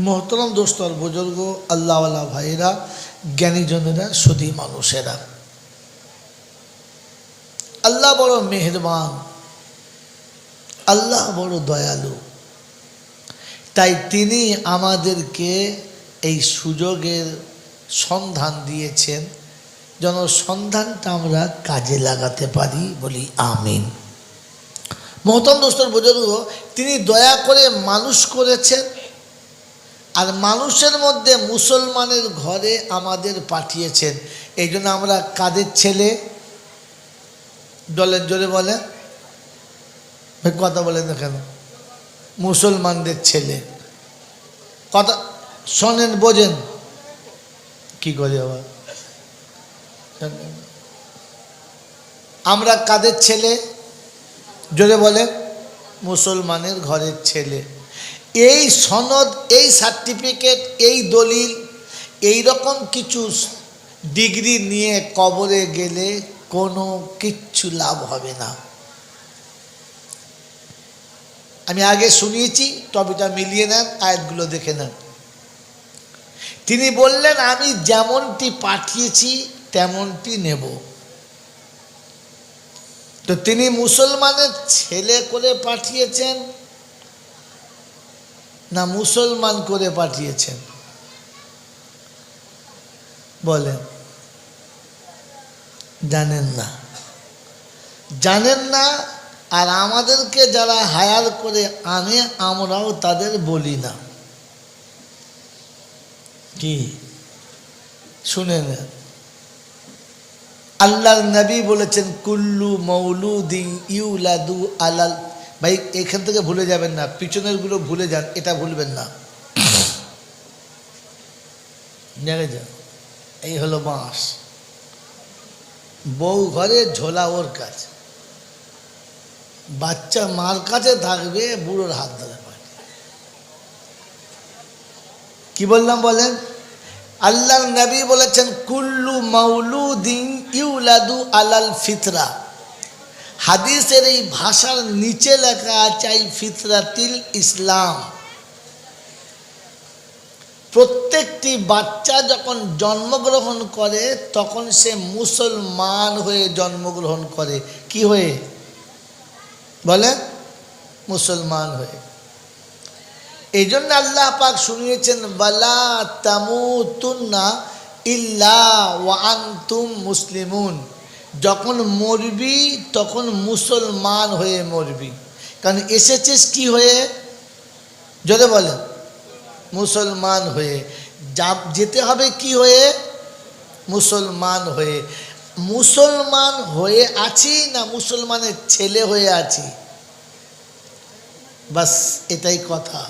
মোহতরম দোস্তর বুজুর্গ আল্লাহওয়ালা ভাইরা জ্ঞানীজনেরা সুধী মানুষেরা, আল্লাহ বড় মেহেরবান, আল্লাহ বড় দয়ালু। তাই তিনি আমাদেরকে এই সুযোগের সন্ধান দিয়েছেন, যেন সন্ধানটা আমরা কাজে লাগাতে পারি। বলি আমিন। মোহতরম দোস্তর বুজুর্গ, তিনি দয়া করে মানুষ করেছেন, আর মানুষের মধ্যে মুসলমানের ঘরে আমাদের পাঠিয়েছেন। এই জন্য আমরা কাদের ছেলে? দলের জোরে বলেন, কথা বলেন না কেন? মুসলমানদের ছেলে। কথা শোনেন, বোঝেন কি করে আবার? আমরা কাদের ছেলে? জোরে বলে, মুসলমানের ঘরের ছেলে। এই সনদ, এই সার্টিফিকেট, এই দলিল, এই রকম কিছু ডিগ্রি নিয়ে কবরে গেলে কোনো কিচ্ছু লাভ হবে না। আমি আগে শুনিয়েছি, তবেটা মিলিয়ে নেন, আয়াতগুলো দেখে নেন। তিনি বললেন আমি যেমনটি পাঠিয়েছি তেমনটি নেব। তো তিনি মুসলমানের ছেলে করে পাঠিয়েছেন না মুসলমান করে পাঠিয়েছেন? বলেন। জানেন না, জানেন না। আর আমাদেরকে যারা হায়ার করে আনে আমরাও তাদের বলি না। কি শুনে নেন, আল্লাহর নবী বলেছেন কুল্লু মৌলুদিন ইউলাদু আলাল। ভাই এখান থেকে ভুলে যাবেন না, পিছনের গুলো ভুলে যান, এটা ভুলবেন না। জানে যান, এই হলো বাঁশ। বউ ঘরে, ঝোলা ওর কাছে, বাচ্চা মার কাছে থাকবে, বুড়োর হাত ধরে পায়। কি বললাম বলেন? আল্লাহর নবী বলেছেন কুল্লু মাউলুদিন ইউলাদু আলাল ফিতরা। হাদিসের এই ভাষার নিচে লেখা আছে ফিতরাতিল ইসলাম। প্রত্যেকটি বাচ্চা যখন জন্মগ্রহণ করে তখন সে মুসলমান হয়ে জন্মগ্রহণ করে। কি হয়ে? বলে মুসলমান হয়ে। এই জন্য আল্লাহ পাক শুনিয়েছেন ওয়ালা তামুতুন্না ইল্লা ওয়া আনতুম মুসলিমুন, যখন মরবি তখন মুসলমান হয়ে মরবি। কারণ এসেছিস কি হয়ে, যদি বলে মুসলমান হয়ে, যেতে হবে কি হয়ে, মুসলমান হয়ে। মুসলমান হয়ে আছি না মুসলমানের ছেলে হয়ে আছি, বাস এটাই কথা।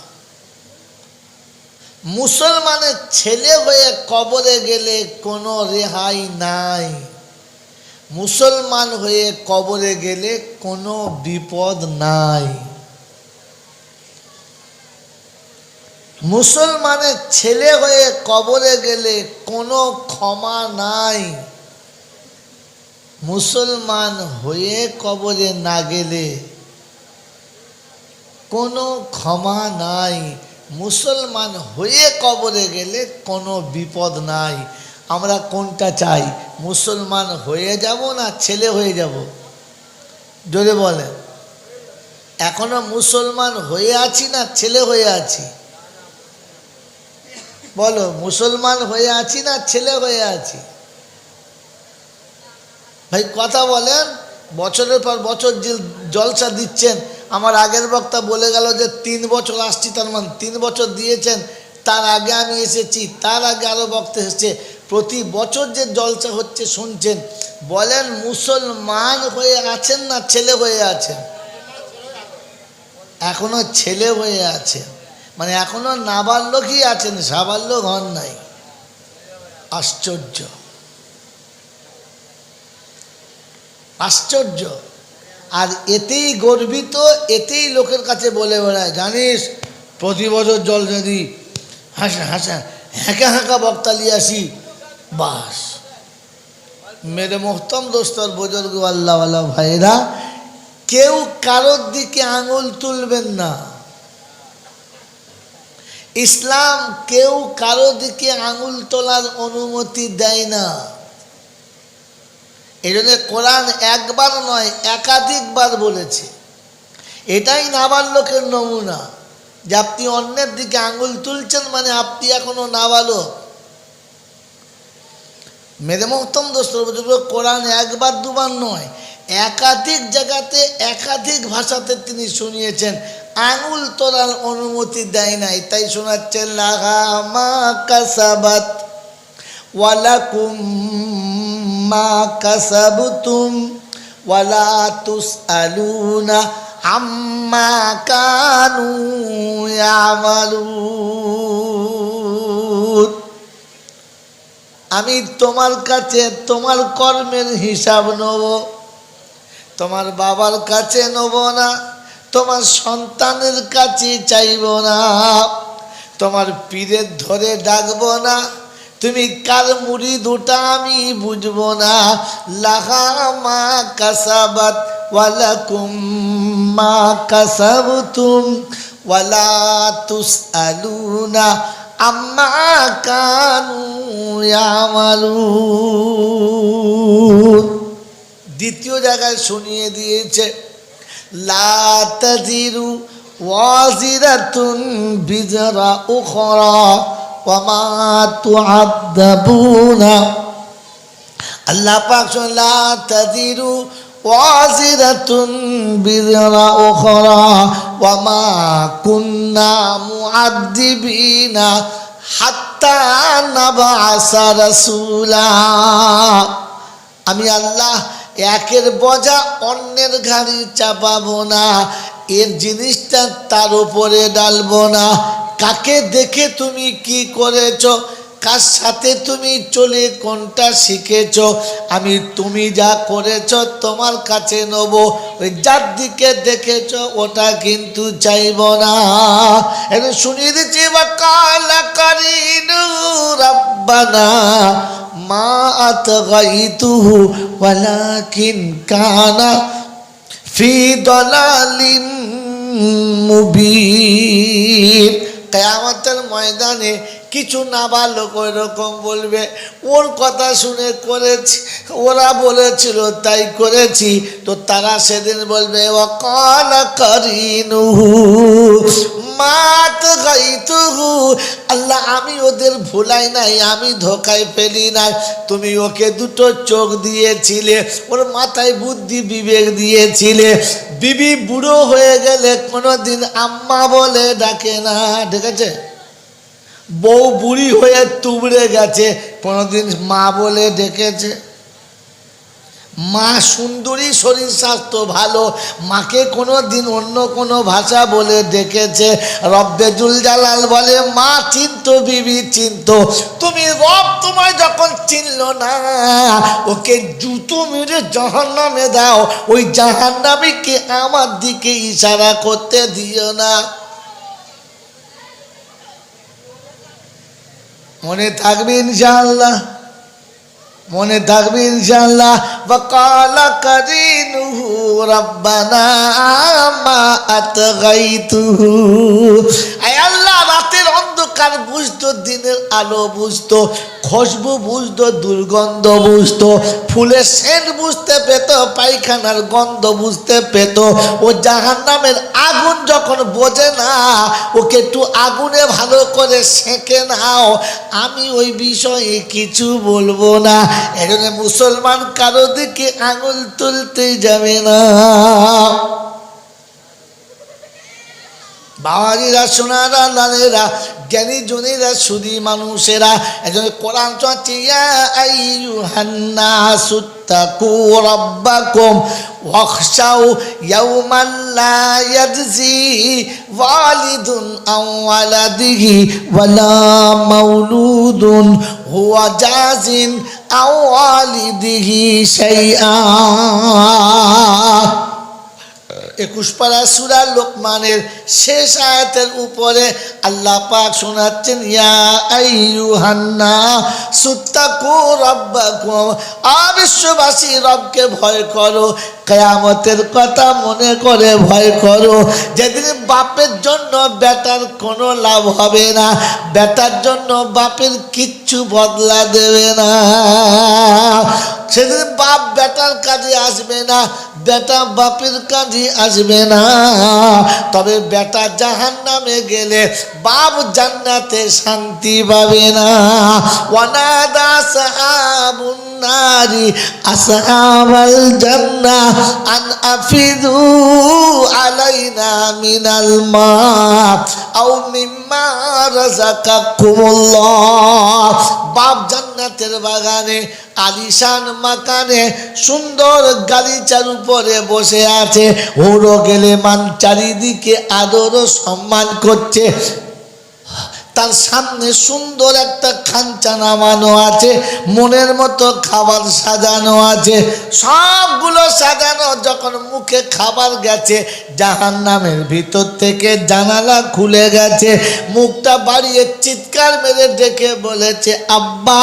মুসলমানের ছেলে হয়ে কবরে গেলে কোনো রেহাই নাই, মুসলমান হয়ে কবরে গেলে কোনো বিপদ নাই। মুসলমানের ছেলে হয়ে কবরে গেলে কোনো ক্ষমা নাই, মুসলমান হয়ে কবরে না গেলে কোনো ক্ষমা নাই, মুসলমান হয়ে কবরে গেলে কোনো বিপদ নাই। আমরা কোনটা চাই, মুসলমান হয়ে যাব না ছেলে হয়ে যাব? জোরে বলেন। এখনো মুসলমান হয়ে আছি না ছেলে হয়ে আছি? বলো, মুসলমান হয়ে আছি না ছেলে হয়ে আছি? ভাই কথা বলেন। বছরের পর বছর যে জলসা দিচ্ছেন, আমার আগের বক্তা বলে গেল যে 3 বছর আসছি, তার মানে 3 বছর দিয়েছেন, তার আগে আমি এসেছি, তার আগে আরও বক্তা এসেছে, প্রতি বছর যে জলসা হচ্ছে শুনছেন, বলেন মুসলমান হয়ে আছেন না ছেলে হয়ে আছেন? এখনো ছেলে হয়ে আছেন, মানে এখনো নাবালকই আছেন, সাবালক হন নাই। আশ্চর্য, আশ্চর্য। আর এতেই গর্বিত, এতেই লোকের কাছে বলে বেড়ায়, জানিস প্রতি বছর জল যদি হাসা হাসা হ্যাঁকা হ্যাঁকা বক্তালি আসি, বাস। মেরে মোহতম দোস্তর বুজুর্গ আল্লাহওয়ালা ভাইরা, কেউ কারোর দিকে আঙুল তুলবেন না। ইসলাম কেউ কারো দিকে আঙুল তোলার অনুমতি দেয় না। এই জন্য কোরআন একবার নয় একাধিকবার বলেছে। এটাই নাবালকের নমুনা, যে আপনি অন্যের দিকে আঙুল তুলছেন মানে আপনি এখনো নাবালক। মেরে মোহতম দোস্ত, কোরআন একবার দুবার নয়, একাধিক জায়গাতে একাধিক ভাষাতে তিনি শুনিয়েছেন, আঙুল তোলার অনুমতি দেয় নাই। তাই শোনাচ্ছেন লাহা মা কাসাবাত ওয়ালাকুম মা কাসাবতুম ওয়ালা তুসআলুনা আম্মা কানু ইয়ামালুন। আমি তোমার কাছে তোমার কর্মের হিসাব নেব, তোমার বাবার কাছে নেব না, তোমার সন্তানের কাছে চাইব না, তোমার পীরের ধরে ডাকবো না, তুমি কার মুরিদ ওটা আমি বুঝবো না। লাহা মা কাসাবাত ওয়ালাকুম মা কাসাবতুম ওয়ালা তুসআলুনা আম্মা কানু ইয়ামালুন। দ্বিতীয় জায়গায় শুনিয়ে দিয়েছে লা তাজিরু ওয়াজিরাতুন বিজরা উখরা ওয়া মা তুআদ্দাবুনা। আল্লাহ পাক লা তাজিরু ওয়াজিরাতুন বিজরা উখরা ওয়া মা কুন্না মুআদ্দিবিনা হাত্তা নাবআসা রাসূলা। আমি আল্লাহ একের বোঝা অন্যের ঘাড়ি চাপাবো না, এর জিনিসটা তার উপরে ডালবো না। কাকে দেখে তুমি কি করেছো, কার সাথে তুমি চলে কোনটা শিখেছো, আমি তুমি যা করেছো তোমার কাছে নেব, ওই যার দিকে দেখেছো ওটা কিন্তু চাইব না। এখন শুনিয়ে দিচ্ছি ওয়াকালা কারিনু রাব্বানা মা আতগাইতুহু ওয়ালাকিন কানা ফি দালালিম মুবিন। কিয়ামতের ময়দানে কিছু নাবালক ওই রকম বলবে, ওর কথা শুনে করেছি, ওরা বলেছিল তাই করেছি। তো তারা সেদিন বলবে ওয়াকাল কারিনুহু মাত গাইতুহু, আল্লাহ আমি ওদের ভুলাই নাই, আমি ধোকায় ফেলি নাই। তুমি ওকে দুটো চোখ দিয়েছিলে, ওর মাথায় বুদ্ধি বিবেক দিয়েছিলে। বিবি বুড়ো হয়ে গেলে কোনোদিন আম্মা বলে ডাকে না, ঠিক আছে? বউ বুড়ি হয়ে তুবড়ে গেছে, কোনোদিন মা বলে ডেকেছে? মা সুন্দরী, শরীর স্বাস্থ্য ভালো, মাকে কোনো দিন অন্য কোনো ভাষা বলে ডেকেছে? রব্বে জুল জালাল বলে মা চিনত, বিবি চিনত। তুমি রব তোমায় যখন চিনল না, ওকে জুতো মেরে জাহান্নামে দাও। ওই জাহান্নামীকে আমার দিকে ইশারা করতে দিও না। মনে থাকবে ইনশাআল্লাহ, মনে থাকবে ইনশাআল্লাহ। ওয়াকালা কারিনুহু রাব্বানা মা আতগাইতুহু, আয় আল্লাহ রাতের অন্ধকার বুঝতো, দিনের আলো বুঝতো, খুশবু বুঝতো, দুর্গন্ধ বুঝতো, ফুলের সেন্ট বুঝতে পেত, পায়খানার গন্ধ বুঝতে পেত। ও জাহান্নামের আগুন যখন বোঝে না, ওকে একটু আগুনে ভালো করে সেঁকে নাও, আমি ওই বিষয়ে কিছু বলবো না। এজন্য মুসলমান কারো দিকে আঙুল তুলতে যাবে না। বাবাজিরা, সোনারা, লালেরা, জ্ঞানী জনেরা, সুধী মানুষেরা, একজন কোরআন চলছে ইয়া আইয়ুহান নাসু তাকু রাব্বাকুম ওয়াখশাউ ইয়াওমান লা ইয়াজজি ওয়ালিদুন আন ওয়ালাদিহি ওয়ালা মাউলুদুন হুয়া জাজিন আন ওয়ালিদিহি শাইআ। 21 পারা সূরা লোকমানের শেষ আয়াতের উপরে আল্লাহ পাক শোনাচ্ছেন ইয়া আইয়ুহান নাসু তাকু রাব্বাকুম, বিশ্ববাসী রবকে ভয় করো, কিয়ামতের কথা মনে করে ভয় করো। যেদিন বাপের জন্য বেটার কোনো লাভ হবে না, বেটার জন্য বাপের কিচ্ছু বদলা দেবে না। সেদিন বাপ বেটার কাজে আসবে না, বেটা বাপের কাজে আসবে না। তবে বেটা জাহান্নামে গেলে বাপ জান্নাতে শান্তি পাবে না। ওয়ানাদা আসহাবুন নারি আসহাবাল জান্নাহ আন আফিদু আলাইনা মিনাল মা আও মিম্মা রাযাকাকুমুল্লাহ। বাপ জান্নাতের বাগানে আলিশান মাকানে সুন্দর গালিচার উপরে বসে আছে, ওরও গেলে মান চারিদিকে আদর ও সম্মান করছে। তার সামনে সুন্দর একটা খাঞ্চা নামানো আছে, মনের মতো খাবার সাজানো আছে, সবগুলো সাজানো। যখন মুখে খাবার গেছে, জাহান্নামের ভিতর থেকে জানালা খুলে গেছে, মুখটা বাড়িয়ে চিৎকার মেরে ডেকে বলেছে আব্বা।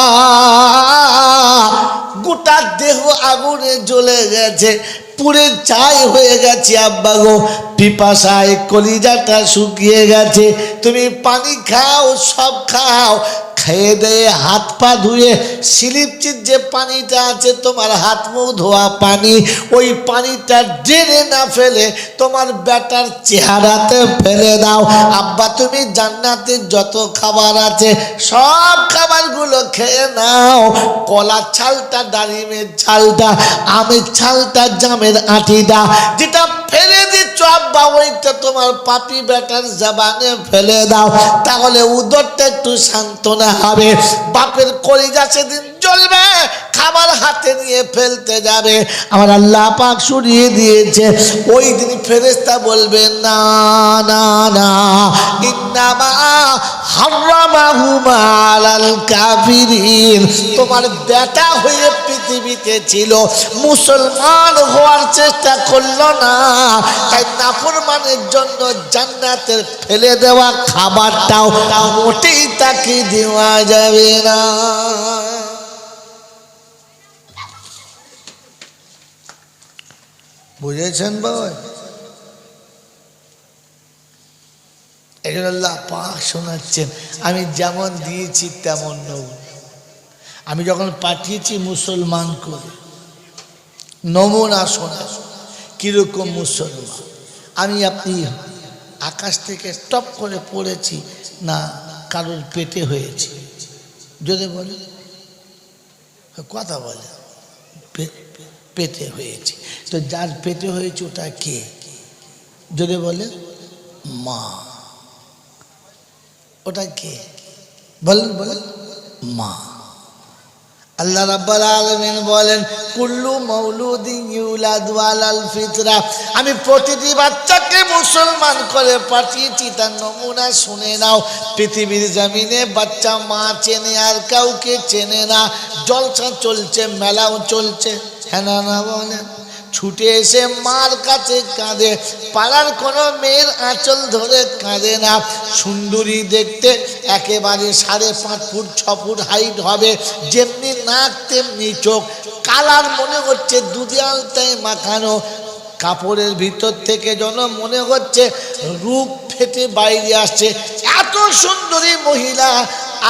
গোটা দেহ আগুনে জ্বলে গেছে, পুরে ছাই হয়ে গেছে আব্বা গো, পিপাসায় কলিজাটা শুকিয়ে গেছে। তুমি পানি খাও, সব খাও, খেয়ে দিয়ে হাত পা ধুয়ে স্লিপচির যে পানিটা আছে তোমার হাত মুখ ধোয়া পানি, ওই পানিটা ড্রেনে না ফেলে তোমার বেটার চেহারাতে ফেলে দাও। আব্বা তুমি জান্নাতের যত খাবার আছে সব খাবারগুলো খেয়ে নাও। কলার ছালটা, ডালিমের ছালটা, আমের ছালটা, জামের আঁটিটা যেটা ফেলে দিচ্ছ আব্বা, ওইটা তোমার পাপি বেটার জবানে ফেলে দাও, তাহলে উদরটা একটু সান্ত্বনা হবে। বাপের কলিজা সেদিন জ্বলবে, খাবার হাতে নিয়ে ফেলতে যাবে, আমার আল্লাহ পাক শুনিয়ে দিয়েছে ওই দিন ফেরেশতা বলবে না না না, ইন্নামা হারামাহুমা আলাল কাফিরিন। তোমার বেটা হয়ে পৃথিবীতে ছিল, মুসলমান হওয়ার চেষ্টা করলো না, তাই নাফরমানের জন্য জান্নাতের ফেলে দেওয়া খাবারটাও মোটেই তাকে দেওয়া যাবে না। বুঝেছেন বাবা? এজন্য আল্লাহ পাক শোনাচ্ছেন, আমি যেমন দিয়েছি তেমন নেব। আমি যখন পাঠিয়েছি মুসলমান করে, নমুনা শোনা কিরকম মুসলমান। আমি আপনি আকাশ থেকে টপ করে পড়েছি না কারোর পেটে হয়েছে? যদি বলে কথা বলে পেটে হয়েছে, তো যার পেটে হয়েছে ওটা কে? যদি বলে মা। ওটা কে বলেন? বলেন মা। আল্লাহ রাব্বুল আলামিন বলেন, কুল্লু মাউলুদিন ইউলাদু আলাল ফিতরা। আমি প্রতিটি বাচ্চাকে মুসলমান করে পাঠিয়েছি, তার নমুনা শুনে নাও। পৃথিবীর জমিনে বাচ্চা মা চেনে আর কাউকে চেনে না। জলসা চলছে, মেলাও চলছে, হ্যাঁ না বলেন? ছুটে এসে মার কাছে কাঁদে, পাড়ার কোনো মেয়ের আঁচল ধরে কাঁদে না। সুন্দরী দেখতে, একেবারে 5.5 ফুট 6 ফুট হাইট হবে, যেমনি নাক তেমনি চোখ, কালার মনে হচ্ছে দুধে আলতায় মাখানো, কাপড়ের ভিতর থেকে যেন মনে হচ্ছে রূপ ফেটে বাইরে আসছে। এত সুন্দরী মহিলা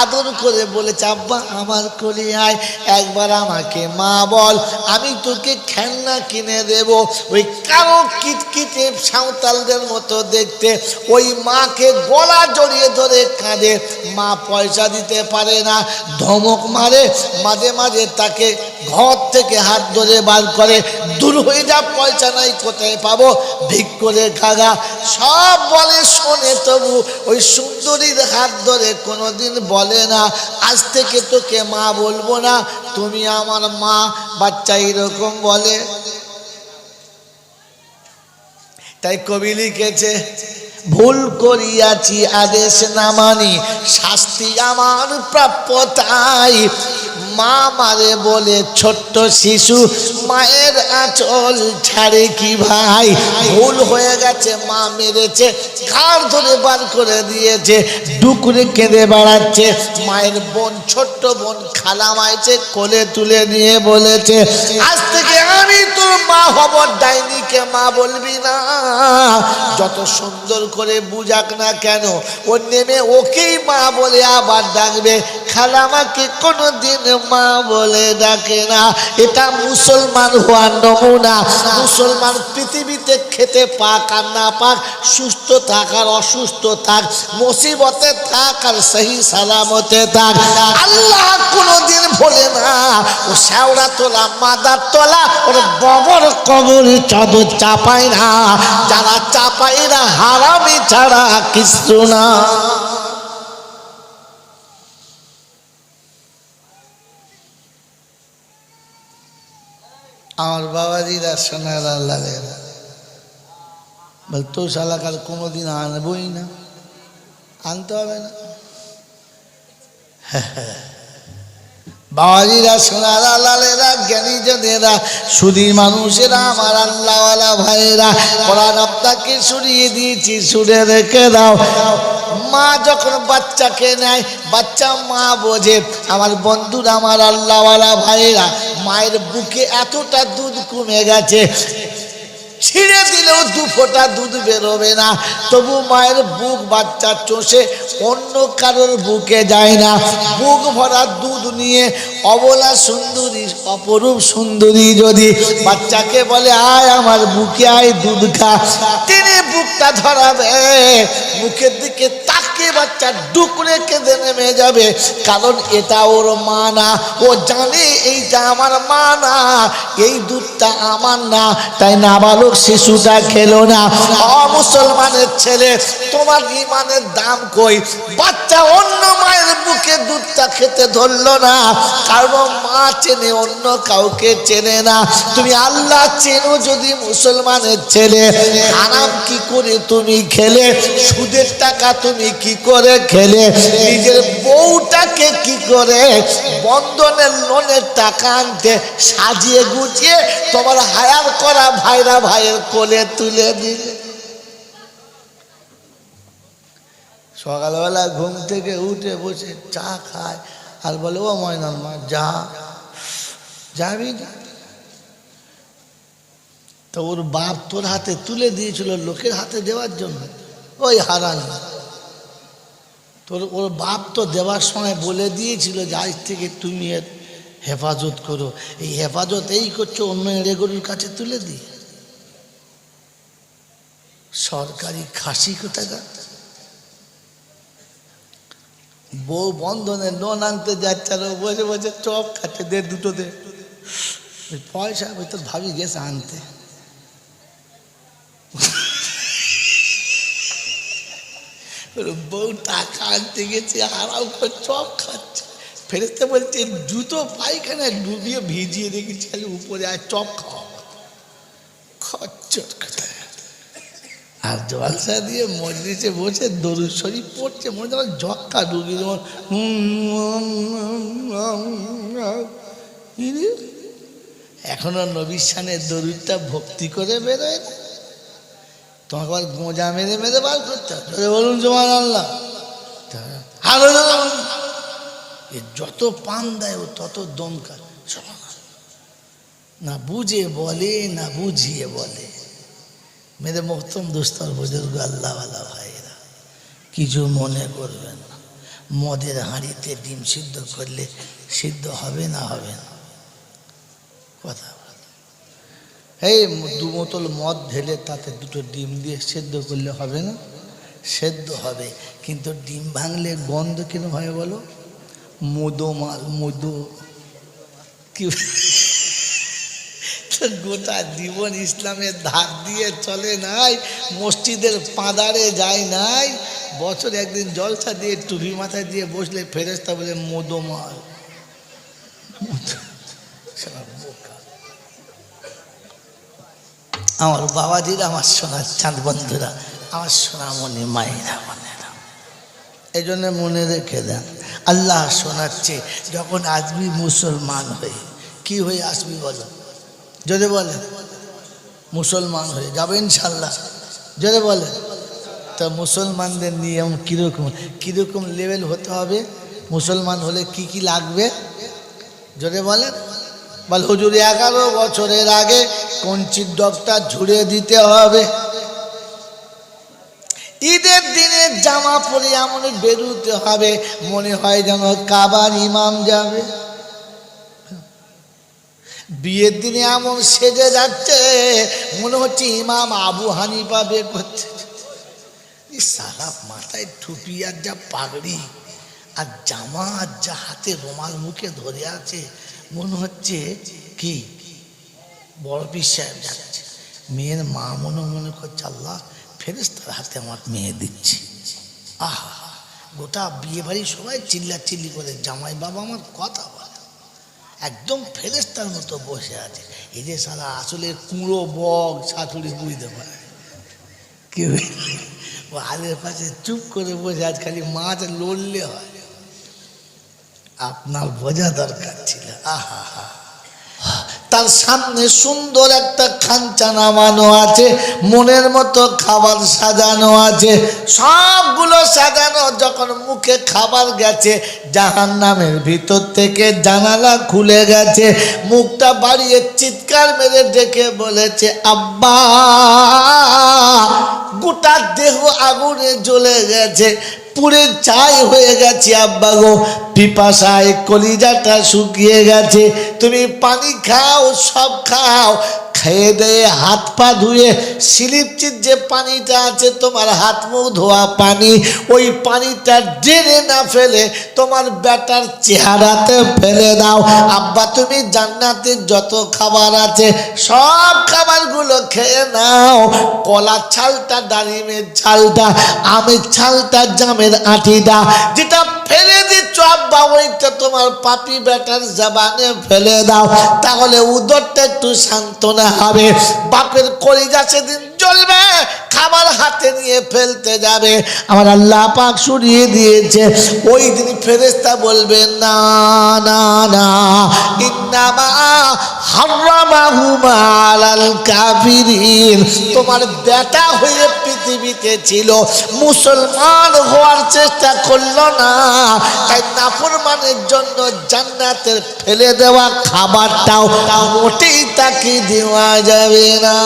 আদর করে বলেছে, আব্বা আমার কোলে আয়, একবার আমাকে মা বল, আমি তোকে খেলনা কিনে দেব। ওই কালো কিটকিটে সাঁওতালদের মতো দেখতে ওই মাকে গলা জড়িয়ে ধরে কাঁদে। মা পয়সা দিতে পারে না, ধমক মারে, মাঝে মাঝে তাকে ঘর থেকে হাত ধরে বার করে, দূর হয়ে যা, পয়সা নাই, কোথায় পাবো, ভিক করে খাগা। সব বলে শোনে, তবু ওই সুন্দরীর হাত ধরে কোনোদিন বলে না আজ থেকে তোকে মা বলবো না, তুমি আমার মা। বাচ্চা এরকম বলে। তাই কবি লিখেছে, ভুল করিয়াছি আদেশ না মানি, শাস্তি আমার প্রাপ্য তাই। মা মারে বলে ছোট্ট শিশু, মায়ের আঁচল ছাড়ে কি ভাই? ভুল হয়ে গেছে, মা মেরেছে, ঘাড় ধরে বার করে দিয়েছে, ডুকরে কেঁদে বেড়াচ্ছে। মায়ের বোন, ছোট্ট বোন খালা মাইছে, কোলে তুলে নিয়ে বলেছে, আজ থেকে আমি তোর মা হব, ডাইনিকে মা বলবি না। যত সুন্দর করে বুঝাক না কেন, ও নেমে ওকেই মা বলে আবার ডাকবে, খালামাকে কোনোদিন মা বলে ডাকে না। এটা মুসলমান হওয়ার নমুনা। মুসলমান পৃথিবীতে খেতে পাক আর না পাক, সুস্থ থাক আর অসুস্থ থাক, মুসিবতে থাক আর সহি সালামতে থাক, আল্লাহ কোনোদিন ভোলে না। ও শেওড়া তোলা, মাদার তোলা, ওর ববর কবর চাদর চাপায় না। যারা চাপায় না হারামি ছাড়া কিছু না। আমার বাবাজিরা, সোনার আল্লাহেরা বল, তো শালাকার কোনোদিন আনবই না, আনতে হবে না। বাবাজিরা, সোনার আল্লাহেরা, জ্ঞানী জনেরা, সুধী মানুষেরা, আমার আল্লাহওয়ালা ভাইয়েরা, কোরআন আপনাকে শুনিয়ে দিয়েছি, শুনে রেখে দাও। মা যখন বাচ্চাকে নেয়, বাচ্চা মা বোঝে। আমার বন্ধুরা, আমার আল্লাহওয়ালা ভাইয়েরা, মায়ের বুকে এতটা দুধ কমে গেছে, ছিঁড়ে দিলেও 2 ফোঁটা দুধ বেরোবে না, তবু মায়ের বুক বাচ্চা চষে অন্য কারোর বুকে যায় না। বুক ভরা দুধ নিয়ে অবলা সুন্দরী, অপরূপ সুন্দরী যদি বাচ্চাকে বলে আয় আমার বুকে আয়, দুধ খা, তিনি বুকটা ধরাবে, মুখের দিকে তাকে বাচ্চা ডুকরে কেঁদে নেমে যাবে। কারণ এটা ওর মা না, ও জানে এইটা আমার মা না, এই দুধটা আমার না। তাই নাবালক শিশুটা খেলো না। মুসলমানের ছেলে, তোমার ইমানের দাম কই? বাচ্চা অন্য মায়ের বুকে দুধটা খেতে ধরলো না, কারণ মা চেনে, অন্য কাউকে চেনে না। তুমি আল্লাহ চেনো যদি মুসলমানের ছেলে, হারাম কি করে তুমি খেলে? সুদের টাকা তুমি কি করে খেলে? নিজের বউটাকে কি করে বন্ধনের লোনের টাকা আনতে সাজিয়ে গুছিয়ে তোমার হায়ার করা ভাইরা ভাইয়ের কোলে তুলে দিলে? সকালবেলা ঘুম থেকে উঠে বসে চা খায় আর বলে, ও ময়নার মা যা, যাবি না? তো ওর বাপ তোর হাতে তুলে দিয়েছিল লোকের হাতে দেওয়ার জন্য, ওই হারান তোর ওর বাপ তো দেওয়ার সময় বলে দিয়েছিল যে আজ থেকে তুমি এর হেফাজত করো। এই হেফাজত এই করছো অন্য এড়ে গরুর কাছে তুলে দিয়ে। সরকারি খাসি কোথাকার। বউ বন্ধনে লোন আনতে যাচ্ছে আর বসে বসে চপ খাচ্ছে, দে দুটো দে। পয়সা ওই তোর ভাবি গেছে আনতে। বউ টাকা আনতে গেছে আরাম করে চপ খাচ্ছে। ফেরেশতা বলছে জুতো পায়খানায় ডুবিয়ে ভিজিয়ে রেখেছি, খালি উপরে আর চপ খাওয়া। খচ্চর কোথায়। আর জলসা দিয়ে মজলিসে বসে দরুদ শরীফ পড়ছে, মনে যেমন জক্কা ঢুকিয়ে যেমন এখনো নবীর শানের দরুদটা ভক্তি করে বেরোয় না। তোমাকে আবার গোঁজা মেরে মেরে বার করতে হবে। বলুন সুবহানাল্লাহ। যত পান দেয় ও তত দমকা, না বুঝে বলে না বুঝিয়ে বলে। মেরে মোহতরম দোস্তর বুজুর্গ আল্লাহওয়ালা ভাইরা, কিছু মনে করবেন না। মদের হাঁড়িতে ডিম সিদ্ধ করলে সিদ্ধ হবে না হবে না? কথা এই 2 বোতল মদ ঢেলে তাতে 2টো ডিম দিয়ে সেদ্ধ করলে হবে না? সেদ্ধ হবে, কিন্তু ডিম ভাঙলে গন্ধ কেন হয় বলো? মধু মাল মধু কি গোটা জীবন ইসলামের ধাক দিয়ে চলে নাই, মসজিদের পাদারে যায় নাই, বছরে একদিন জলসা দিয়ে টুপি মাথায় দিয়ে বসলে ফেরেশতা বলে মধু মাল। আমার বাবাজিরা, আমার সোনার চাঁদ বন্ধুরা, আমার সোনামণি মায়েরা বোনেরা, এই জন্য মনে রেখে দেন, আল্লাহ শোনাচ্ছে যখন আসবি মুসলমান হয়ে। কি হয়ে আসবি বলো? যদি বলে মুসলমান হয়ে যাবে ইনশাল্লাহ, যদি বলে তা মুসলমানদের নিয়ম কীরকম কীরকম লেভেল হতে হবে? মুসলমান হলে কি কি লাগবে যদি বলে? বল হুজুর 11 বছরের আগে কঞ্চির ডগটা ঝুড়ে দিতে হবে, ঈদের দিনে জামা পরে এমন বেরোতে হবে মনে হয় যেন কাবার ইমাম যাবে, বিয়ের দিনে এমন সেজে যাচ্ছে মনে হচ্ছে ইমাম আবু হানিফা বের করছে। সারা মাথায় টুপি আর যা পাগড়ি আর জামা আর যা হাতে রুমাল মুখে ধরে আছে মনে হচ্ছে কি বড় পীর সাহেব যাচ্ছে। মেয়ের মা মনে করছে আল্লাহ ফেরেশতার হাতে আমার মেয়ে দিচ্ছি। আহা, গোটা বিয়ে বাড়ি সবাই চিল্লাচিল্লি করে জামাই বাবা আমার কথা বলে, একদম ফেরেশতার মতো বসে আছে। এই যে সারা আসলে কুঁড়ো বক শাশুড়ি বুঝতে পারে কি ও হালের পাশে চুপ করে বসে আজ খালি মাছ লড়লে হয়। আপনার বোঝা দরকার ছিল। আহা হা, তার সামনে সুন্দর একটা খাঞ্চা নামানো আছে, মনের মতো খাবার সাজানো আছে, সবগুলো সাজানো। যখন মুখে খাবার গেছে জাহান্নামের ভিতর থেকে জানালা খুলে গেছে, মুখটা বাড়িয়ে চিৎকার মেরে ডেকে বলেছে আব্বা। গোটা দেহ আগুনে জ্বলে গেছে, পুরে ছাই হয়ে গেছে আব্বা গো, পিপাসায় কলিজাটা শুকিয়ে গেছে, তুমি পানি খাও সব খাও। খেয়ে দিয়ে হাত পা ধুয়ে স্লিপচির যে পানিটা আছে তোমার হাত মুখ ধোয়া পানি, ওই পানিটা ড্রেনে না ফেলে তোমার বেটার চেহারাতে ফেলে দাও। আব্বা তুমি জান্নাতের যত খাবার আছে সব খাবারগুলো খেয়ে নাও, কলার ছালটা, ডালিমের ছালটা, আমের ছালটা, জামের আঁটিটা যেটা ফেলে দিচ্ছ আব্বা ওইটা তোমার পাপি বেটার জবানে ফেলে দাও, তাহলে উদরটা একটু সান্ত্বনা হবে। বাপের কলিজা সেদিন জ্বলবে, খাবার হাতে নিয়ে ফেলতে যাবে, আমার আল্লাহ পাক সরিয়ে দিয়েছে। ওই দিন ফেরেশতা বলবে না না না, ইন্নামা হারামাহুমা আলাল কাফিরিন। তোমার বেটা হয়ে পৃথিবীতে ছিল, মুসলমান হওয়ার চেষ্টা করলো না, তাই নাফরমানের জন্য জান্নাতের ফেলে দেওয়া খাবারটাও মোটেই তাকে দেওয়া যাবে না।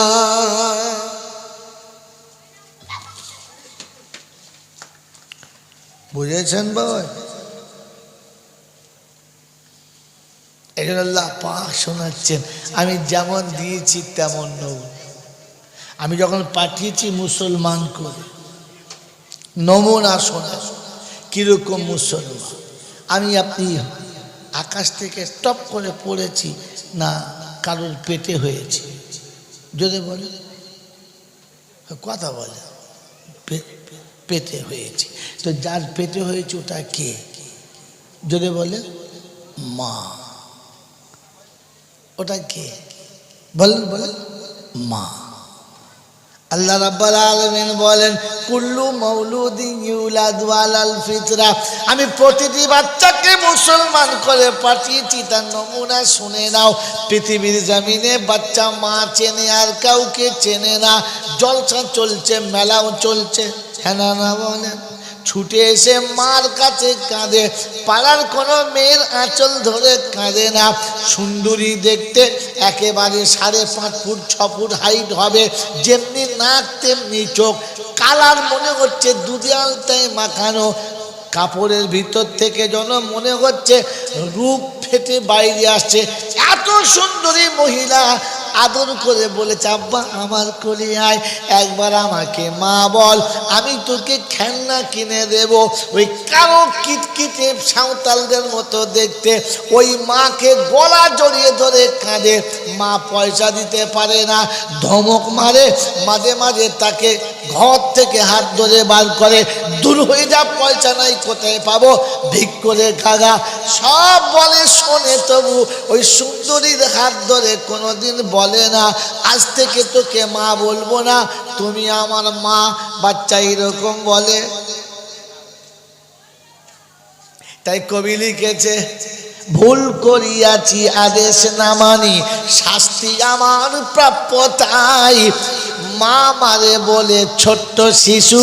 বুঝেছেন বাবা? এখানে আল্লাহ পাক শোনাচ্ছেন, আমি যেমন দিয়েছি তেমন নেব। আমি যখন পাঠিয়েছি মুসলমান করে, নমুনা শোনা কিরকম মুসলমান। আমি আপনি আকাশ থেকে টপ করে পড়েছি না কারোর পেটে হয়েছে? যদি বলে কথা বলে পেটে হয়েছে, তো যার পেটে হয়েছে ওটা কে? যদি বলে মা। ওটা কে বলেন? বলেন মা। আল্লাহ রাব্বুল আলামিন বলেন কুল্লু মাউলুদিন ইউলাদু আলাল ফিতরা, আমি প্রতিটি বাচ্চাকে মুসলমান করে পাঠিয়েছি। তার নমুনা শুনে নাও। পৃথিবীর জমিনে বাচ্চা মা চেনে আর কাউকে চেনে না। জলসা চলছে, মেলাও চলছে, হ্যাঁ না বলেন? ছুটে এসে মার কাছে কাঁদে, পাড়ার কোনো মেয়ের আঁচল ধরে কাঁদে না। সুন্দরী দেখতে একেবারে 5.5 ফুট 6 ফুট হাইট হবে, যেমনি নাক তেমনি চোখ, কালার মনে হচ্ছে দুধে আলতায় মাখানো, কাপড়ের ভিতর থেকে যেন মনে হচ্ছে রূপ ফেটে বাইরে আসছে। এত সুন্দরী মহিলা আদর করে বলেছে আব্বা আমার কোলে আয়, একবার আমাকে মা বল, আমি তোকে খেলনা কিনে দেব। ওই কালো কিটকিটে সাঁওতালদের মতো দেখতে ওই মাকে গলা জড়িয়ে ধরে কাঁদে। মা পয়সা দিতে পারে না, ধমক মারে, মাঝে মাঝে তাকে ঘর থেকে হাত ধরে বার করে, দূর হয়ে যা, পয়সা নাই, কোথায় পাবো, ভিক করে খাগা। সব বলে শোনে, তবু ওই সুন্দরীর হাত ধরে কোনোদিন বলে না আজ থেকে তোকে মা বলবো না, তুমি আমার মা। বাচ্চা এরকম বলে। তাই কবি লিখেছে ভুল করিয়াছি আদেশ না মানি, শাস্তি আমার প্রাপ্য তাই। মা মারে বলে ছোট্ট শিশু,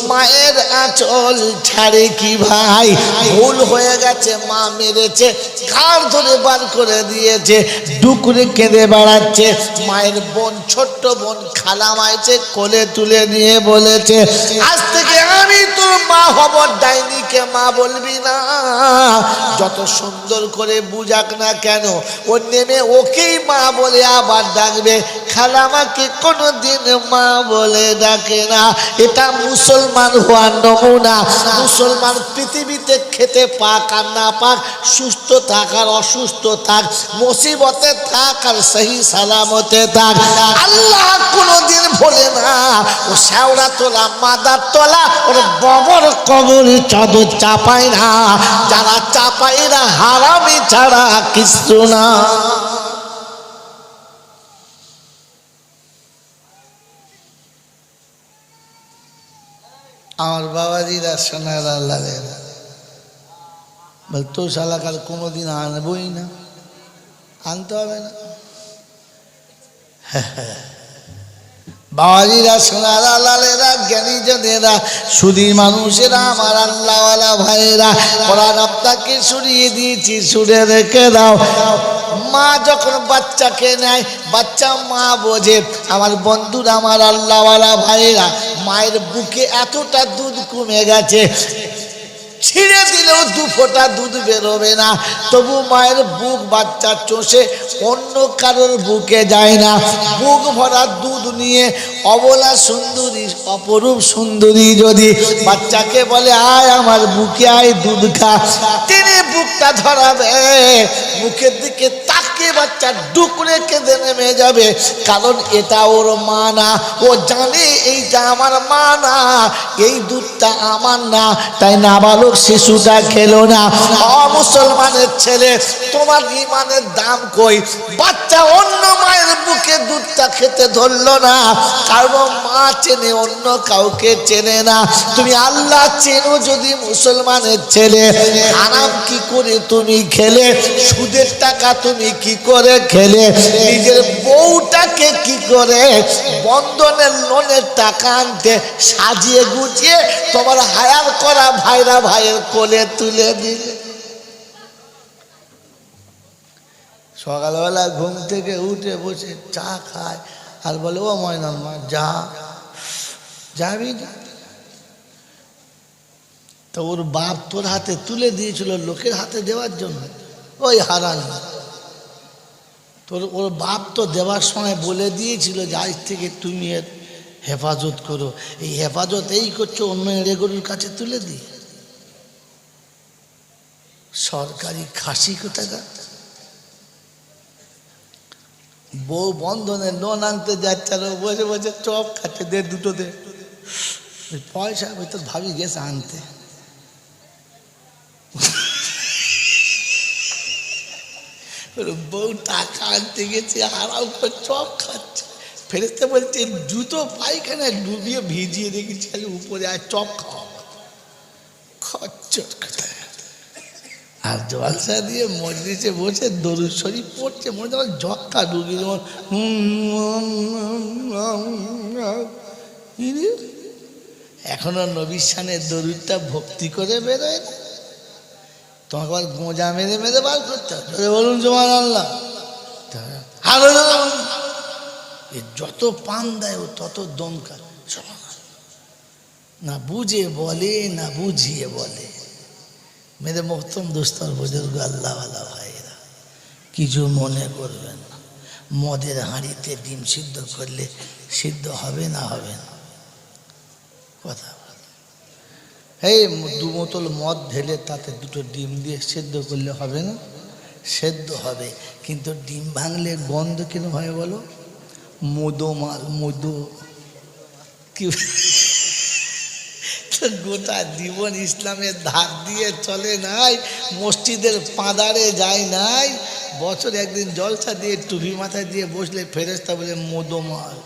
মায়ের আঁচল ছাড়ে কি ভাই? ভুল হয়ে গেছে, মা মেরেছে, ঘাড় ধরে বার করে দিয়েছে, ডুকরে কেঁদে বেড়াচ্ছে। মায়ের বোন, ছোট্ট বোন খালা মাইছে, কোলে তুলে নিয়ে বলেছে আজ থেকে আমি তোর মা হব, ডাইনিকে মা বলবি না। যত সুন্দর করে বুঝাক না কেন, ও নেমে ওকেই মা বলে আবার ডাকবে, খালামাকে কোনোদিন মা বলে ডাকে না। এটা মুসলমান হওয়ার নমুনা। মুসলমান পৃথিবীতে খেতে পাক আর না পাক, সুস্থ থাক আর অসুস্থ থাক, মুসিবতে থাক আর সহি সালামতে থাক, আল্লাহ কোনোদিন বলে না ও শেওড়া তোলা মাদার তোলা ওর বাবার কবরে চাদর চাপায় না। যারা চাপায় না হারামি ছাড়া কিছু না। আমার বাবাজিরা সোনার আল্লাহ বল তো শালাকার কোনোদিন আনবই না, আনতে হবে না। বাবাজিরা সোনার আল্লাহেরা, জ্ঞানী জনেরা, সুধী মানুষেরা, আমার আল্লাহওয়ালা ভাইয়েরা, কোরআন আপনাকে শুনিয়ে দিয়েছি, শুনে রেখে দাও। মা যখন বাচ্চাকে নেয়, বাচ্চা মা বোঝে। আমার বন্ধুরা, আমার আল্লাহওয়ালা ভাইয়েরা, মায়ের বুকে এতটা দুধ কমে গেছে, ছিঁড়ে দিলেও 2 ফোঁটা দুধ বেরোবে না, তবু মায়ের বুক বাচ্চা চষে অন্য কারোর বুকে যায় না। বুক ভরা দুধ নিয়ে অবলা সুন্দরী, অপরূপ সুন্দরী যদি বাচ্চাকে বলে আয় আমার বুকে আয় দুধ খা, তিনি বুকটা ধরাবে, মুখের দিকে তাকিয়ে বাচ্চা ডুকরে কেঁদে নেমে যাবে। কারণ এটা ওর মা না, ও জানে এইটা আমার মা না, এই দুধটা আমার না। তাই নাবালক শিশুটা খেলো না। মুসলমানের ছেলে, তোমার ইমানের দাম কই? বাচ্চা অন্য মায়ের বুকে দুধটা খেতে ধরলো না, কারণ মা চেনে, অন্য কাউকে চেনে না। তুমি আল্লাহ চেনো যদি মুসলমানের ছেলে, হারাম কি করে তুমি খেলে? সুদের টাকা তুমি কি করে খেলে? নিজের বউটাকে কি করে বন্ধনের লোনের টাকা আনতে সাজিয়ে গুছিয়ে তোমার হায়ার করা ভাইরা ভাইয়ের কোলে তুলে দিলে? সকালবেলা ঘুম থেকে উঠে বসে চা খায় আর বলে ও ময়নার মা যাবি না? তো ওর বাপ তোর হাতে তুলে দিয়েছিল লোকের হাতে দেওয়ার জন্য। ওই হারান ওর বাপ তো দেওয়ার সময় বলে দিয়েছিল যে আজ থেকে তুমি এর হেফাজত করো। এই হেফাজত এই করছো অন্য এড়ে গরুর কাছে তুলে দিয়ে। সরকারি খাসি কোথাকার। বউ বন্ধনের লোন আনতে যাচ্ছে আর বসে বসে চপ খাচ্ছে, দে দুটো দে। পয়সা ওই তো ভাবি গেছে আনতে। বউ টাকা আনতে গেছে হারাও করে চপ খাচ্ছে। ফেরেশতা বলছে জুতো পায়খানায় ডুবিয়ে ভিজিয়ে রেখেছি, খালি উপরে আর চপ খাওয়া খচ্চর কোথায়। আর জলসা দিয়ে মজলিসে বসে দরুদ শরীফ পড়ছে, মনে হয় জক্কা ডুবি যেমন। এখনো নবীর শানের দরুদটা ভক্তি করে বেরোয় না। তোমাকে আবার গোঁজা মেরে মেরে বার করতে হবে। বলুন সুবহানাল্লাহ। যত পান দেয় ও তত দমকা, না বুঝে বলে না বুঝিয়ে বলে। মেরে মোহতরম দোস্তর বুজুর্গ আল্লাহওয়ালা ভাইরা, কিছু মনে করবেন না। মদের হাঁড়িতে ডিম সিদ্ধ করলে সিদ্ধ হবে না হবে না কথা। এই 2 বোতল মদ ঢেলে তাতে 2টো ডিম দিয়ে সেদ্ধ করলে হবে না? সেদ্ধ হবে, কিন্তু ডিম ভাঙলে গন্ধ কিরম হয় বলো? মধু মাল মধু কি। গোটা জীবন ইসলামের ধার দিয়ে চলে নাই, মসজিদের পাদারে যায় নাই, বছরে একদিন জলসা দিয়ে টুপি মাথায় দিয়ে বসলে ফেরেশতা বলে মধু মাল।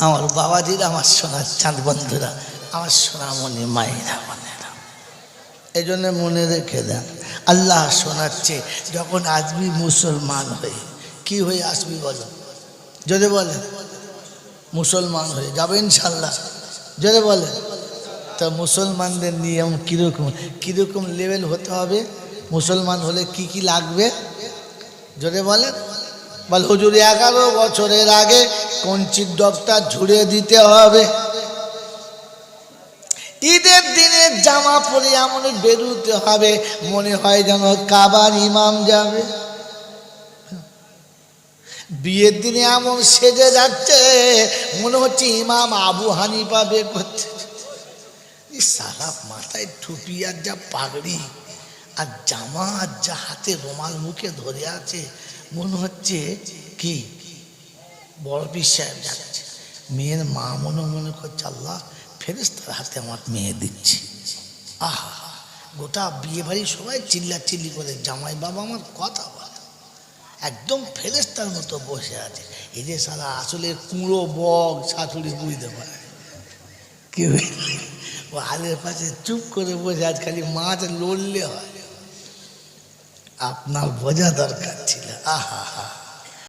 আমার বাবাজিরা, আমার সোনার চাঁদ বন্ধুরা, আমার সোনামণি মায়েরা বোনেরা, এই জন্য মনে রেখে দেন, আল্লাহ শোনাচ্ছে যখন আসবি মুসলমান হয়ে। কি হয়ে আসবি বলো? যদি বলেন মুসলমান হয়ে যাবে ইনশাল্লাহ, যদি বলেন তা মুসলমানদের নিয়ম কীরকম কীরকম লেভেল হতে হবে? মুসলমান হলে কি কি লাগবে যদি বলেন? বল হুজুর 11 বছরের আগে কঞ্চির ডগটা ঝুড়ে দিতে হবে। ঈদের দিনে জামা পরে এমন বেরোতে হবে মনে হয় যেন কাবার ইমাম যাবে। বিয়ের দিনে এমন সেজে যাচ্ছে মনে হচ্ছে ইমাম আবু হানিফা বে করছে। সারা মাথায় টুপি আর যা পাগড়ি আর জামা আর যা হাতে রুমাল মুখে ধরে আছে, মনে হচ্ছে কি বড় পীর সাহেব যাচ্ছে। মেয়ের মা মনে মনে করছে আল্লাহ ফেরেশতার হাতে আমার মেয়ে দিচ্ছি। আহা, গোটা বিয়ে বাড়ি সবাই চিল্লাচিল্লি করে জামাই বাবা আমার কথা বলে, একদম ফেরেশতার মতো বসে আছে। এই যে সারা আসলে কুঁড়ো বক শাশুড়ি বুঝতে পারে কি ও হালের পাশে চুপ করে বসে আজ খালি মাছ লড়লে হয়। আপনার বোঝা দরকার ছিল। আহা হা।